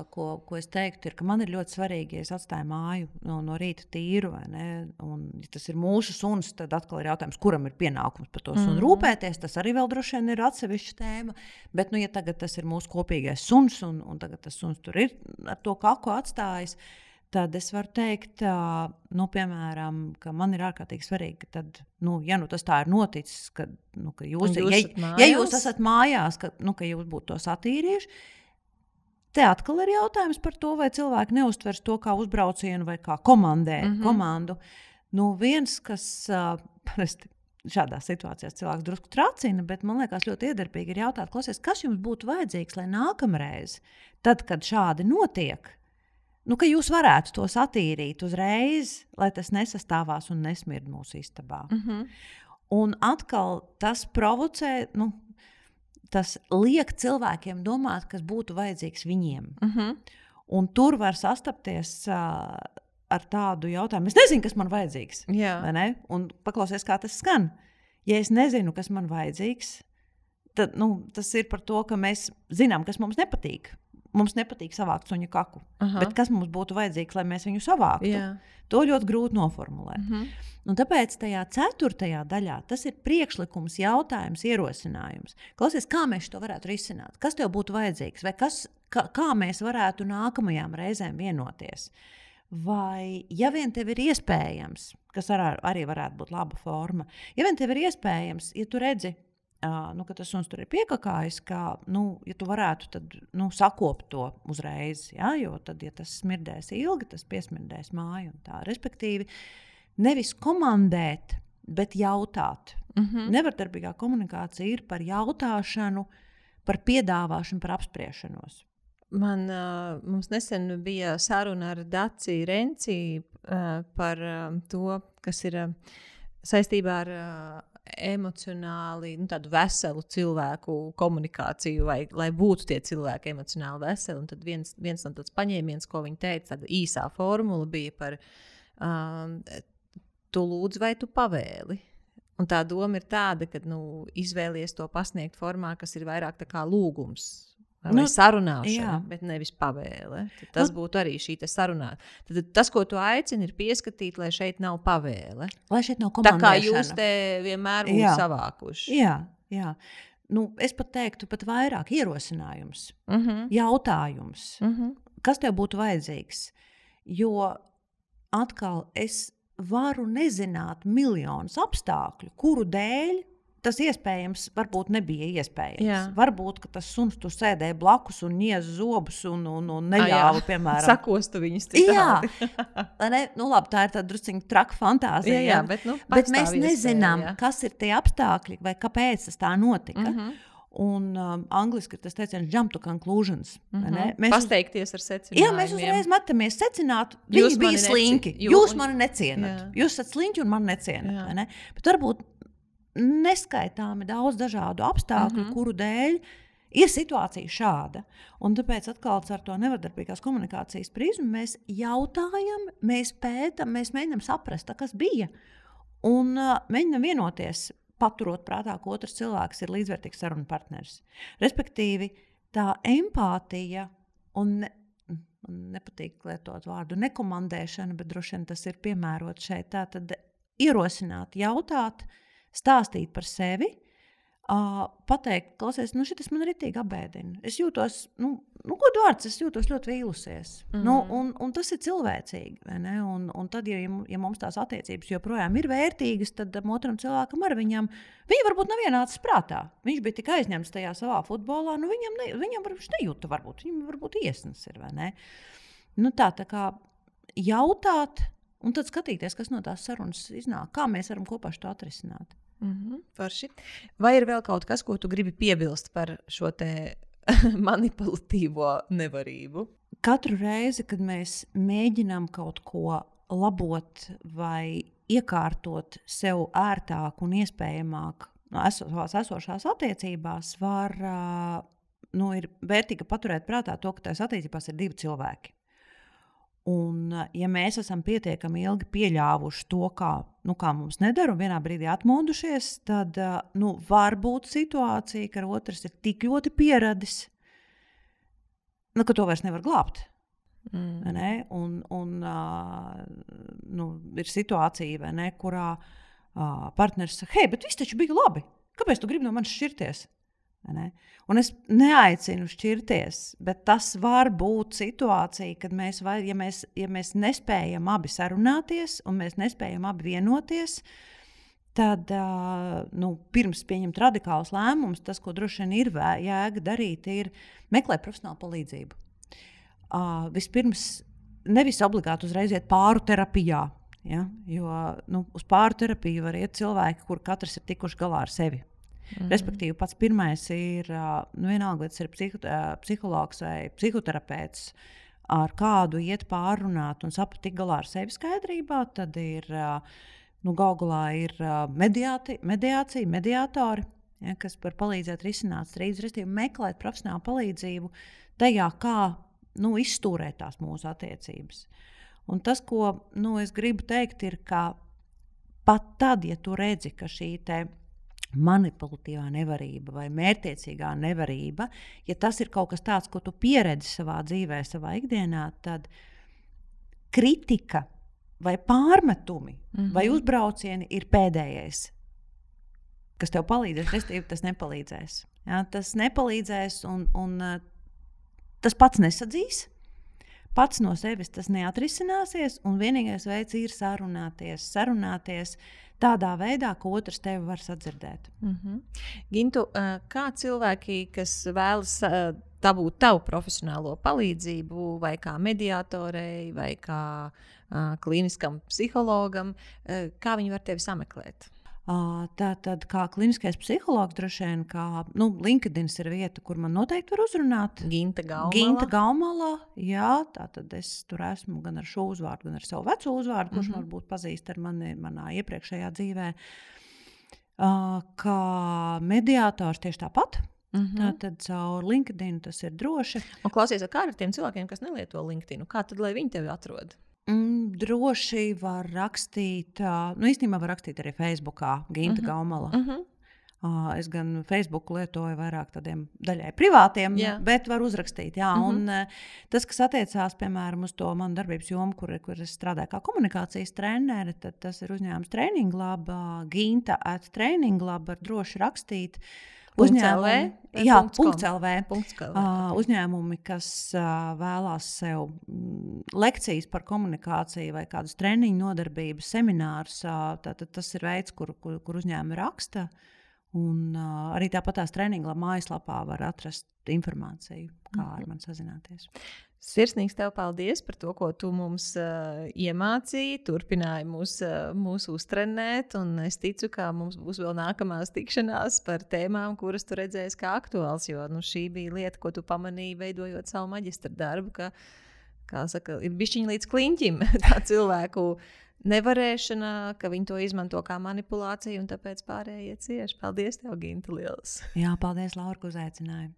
ko es teiktu, ir, ka man ir ļoti svarīgi, ja es atstāju māju no rīta tīru, vai ne? Un, ja tas ir mūsu suns, tad atkal ir jautājums, kuram ir pienākums par to sunu rūpēties. Tas arī vēl droši vien ir atsevišķa tēma. Bet, ja tagad tas ir mūsu kopīgais suns, un tagad tas suns tur ir ar to kaku atstājis, tad es varu teikt, piemēram, ka man ir ārkārtīgi svarīgi, ka tad, ja tas tā ir noticis, ka jūs esat mājās, ka jūs būtu to satīrījuši, te atkal ir jautājums par to, vai cilvēki neuztvers to kā uzbraucienu vai kā komandu. Viens, kas parasti šādās situācijās cilvēks drusku tracina, bet man liekas ļoti iedarbīgi ir jautāt, klausies, kas jums būtu vajadzīgs, lai nākamreiz, tad, kad šādi notiek, ka jūs varētu tos attīrīt uzreiz, lai tas nesastāvās un nesmird mūsu istabā. Un atkal tas provocē, tas liek cilvēkiem domāt, kas būtu vajadzīgs viņiem. Un tur var sastapties ar tādu jautājumu. Es nezinu, kas man vajadzīgs. Vai ne? Un paklausies, kā tas skan. Ja es nezinu, kas man vajadzīgs, tad tas ir par to, ka mēs zinām, kas mums nepatīk. Mums nepatīk savākt suņa kaku. Bet kas mums būtu vajadzīgs, lai mēs viņu savāktu? To ļoti grūti noformulēt. Un tāpēc tajā 4. daļā tas ir priekšlikums, jautājums, ierosinājums. Klausies, kā mēs to varētu risināt? Kas tev būtu vajadzīgs? Vai kā mēs varētu nākamajām reizēm vienoties? Vai, ja vien tev ir iespējams, kas arī varētu būt laba forma, ja vien tev ir iespējams, ja tu redzi, ka tas suns tur ir piekakājis, ka, ja tu varētu tad, sakopt to uzreiz, jo tad, ja tas smirdēs ilgi, tas piesmirdēs māju un tā. Respektīvi, nevis komandēt, bet jautāt. Nevardarbīgā komunikācija ir par jautāšanu, par piedāvāšanu, par apspriešanos. Mums nesen bija saruna ar Daci Renci par to, kas ir saistībā ar emocionāli, tādu veselu cilvēku komunikāciju, lai būtu tie cilvēki emocionāli veseli. Un tad viens no tāds paņēmiens, ko viņi teica, tāda īsā formula bija par tu lūdz vai tu pavēli. Un tā doma ir tāda, ka izvēlies to pasniegt formā, kas ir vairāk tā kā lūgums. Vai sarunāšana, bet nevis pavēle. Tad tas būtu arī šī sarunā. Tad tas, ko tu aicini, ir pieskatīt, lai šeit nav pavēle. Lai šeit nav komandēšana. Tā kā jūs te vienmēr būtu savākuši. Jā. Es pat teiktu, pat vairāk ierosinājums, jautājums. Kas tev būtu vajadzīgs? Jo atkal es varu nezināt miljonus apstākļu, kuru dēļ tas iespējams, varbūt nebija iespējams. Varbūt, ka tas suns tur sēdēja blakus un niez zobus un neļāva, piemēram. Sakostu viņus citādi. Labi, tā ir tāda drusciņa traka fantāzija. Bet mēs nezinām, kas ir tie apstākļi vai kāpēc tas tā notika. Un angliski tas teiciens jump to conclusions. Pasteikties ar secinājumiem. Jā, mēs uzreiz metamies secināt, viņi bija slinki. Jūs mani necienat. Jūs esat slinki un mani necienat. Bet varbūt neskaitāmi daudz dažādu apstākļu, kuru dēļ ir situācija šāda. Un tāpēc atkal ar to nevardarbīgās komunikācijas prizmu mēs jautājam, mēs pētam, mēs mēģinām saprast, kas bija. Un mēģinām vienoties, paturot prātā, ka otrs cilvēks ir līdzvērtīgs sarunu partneris. Respektīvi, tā empātija un man nepatīk lietot vārdu nekomandēšana, bet droši vien tas ir piemērots šeit. Tātad ierosināt, jautāt, stāstīt par sevi, pateikt, klausies, šitas man ritīgi abēdina. Es jūtos, godu vārds, es jūtos ļoti vīlusies. Un tas ir cilvēcīgi. Vai ne? Un tad, ja mums tās attiecības joprojām ir vērtīgas, tad otram cilvēkam ar viņam, viņi varbūt nav ienācis prātā. Viņš bija tik aizņemts tajā savā futbolā, viņam nejūta varbūt, viņam varbūt iesnas ir, vai ne? Tā kā jautāt, un tad skatīties, kas no tās sarunas iznāk, kā mēs varam kopā šo atrisināt. Forši. Vai ir vēl kaut kas, ko tu gribi piebilst par šo te manipulatīvo nevarību? Katru reizi, kad mēs mēģinām kaut ko labot vai iekārtot sev ērtāk un iespējamāk esošās attiecībās, ir vērtīgi paturēt prātā to, ka tās attiecībās ir divi cilvēki. Un, ja mēs esam pietiekami ilgi pieļāvuši to, kā mums nedara un vienā brīdī atmodušies, tad var būt situācija, ka otrs ir tik ļoti pieradis, ka to vairs nevar glābt. Un ir situācija, vai ne, kurā partneris saka, hei, bet viss taču bija labi. Kāpēc tu gribi no manis šķirties? Un es neaicinu šķirties, bet tas var būt situācija, kad ja mēs nespējam abi sarunāties un mēs nespējam abi vienoties, tad pirms pieņemt radikālus lēmumus, tas, ko droši vien ir jēga darīt, ir meklēt profesionālu palīdzību. Vispirms nevis obligāti uzreiz iet pāru terapijā, Ja? Jo uz pārterapiju var iet cilvēki, kur katrs ir tikuši galā ar sevi. Respektīvi, pats pirmais ir vienalga, vai tas ir psihologs vai psihoterapeits, ar kādu iet pārrunāt un saprast, tik galā ar sevi skaidrībā. Tad ir galu galā ir mediācija, mediātori, ja, kas var palīdzēt risināt strīdus, respektīvi meklēt profesionālu palīdzību tajā, kā izstūrēt tās mūsu attiecības. Un tas, ko es gribu teikt, ir, ka pat tad, ja tu redzi, ka šī manipulatīvā nevarība vai mērķtiecīgā nevarība, ja tas ir kaut kas tāds, ko tu pieredzi savā dzīvē, savā ikdienā, tad kritika vai pārmetumi vai uzbraucieni ir pēdējais, kas tev palīdzēs, respektīvi tas nepalīdzēs. Ja, tas nepalīdzēs un tas pats nesadzīs. Pats no sevis tas neatrisināsies, un vienīgais veids ir sarunāties tādā veidā, ka otrs tevi var sadzirdēt. Gintu, kā cilvēki, kas vēlas dabūt tavu profesionālo palīdzību, vai kā mediātorei, vai kā klīniskam psihologam, kā viņi var tevi sameklēt? Tātad, kā kliniskais psihologs, droši vien, LinkedIn ir vieta, kur man noteikti var uzrunāt. Ginta Gaumala. Jā, tātad es tur esmu gan ar šo uzvārdu, gan ar savu veco uzvārdu, kurš varbūt pazīst ar mani manā iepriekšējā dzīvē. Kā mediātors tieši tāpat. Tātad caur LinkedIn tas ir droši. Un klausies, kā ar tiem cilvēkiem, kas nelieto LinkedIn? Kā tad, lai viņi tevi atrod? Droši var rakstīt, īstenībā var rakstīt arī Facebookā, Ginta Gaumala. Es gan Facebook lietoju vairāk tādiem daļai privātiem, bet var uzrakstīt. Jā, un tas, kas attiecās, piemēram, uz to manu darbības jomu, kur es strādāju kā komunikācijas treneri, tad tas ir uzņēmums Training Lab, Ginta @Training Lab, var droši rakstīt. .lv. Uzņēmumi, kas vēlās sev lekcijas par komunikāciju vai kādas treniņu nodarbības, seminārus, tad tas ir veids, kur uzņēmumi raksta. Un arī tāpat tās Training Lab mājaslapā var atrast informāciju, kā ar mani sazināties. Sirsnīgs tev paldies par to, ko tu mums iemācīji, turpināji mūs uztrenēt, un es ticu, ka mums būs vēl nākamās tikšanās par tēmām, kuras tu redzēsi kā aktuāls, jo šī bija lieta, ko tu pamanīji, veidojot savu maģistra darbu, kā saka, ir bišķiņ līdz kliņķim tā cilvēku nevarēšana, ka viņi to izmanto kā manipulāciju, un tāpēc pārējie cieši. Paldies tev, Ginta, liels! Jā, paldies, Laura, ka uzaicināji!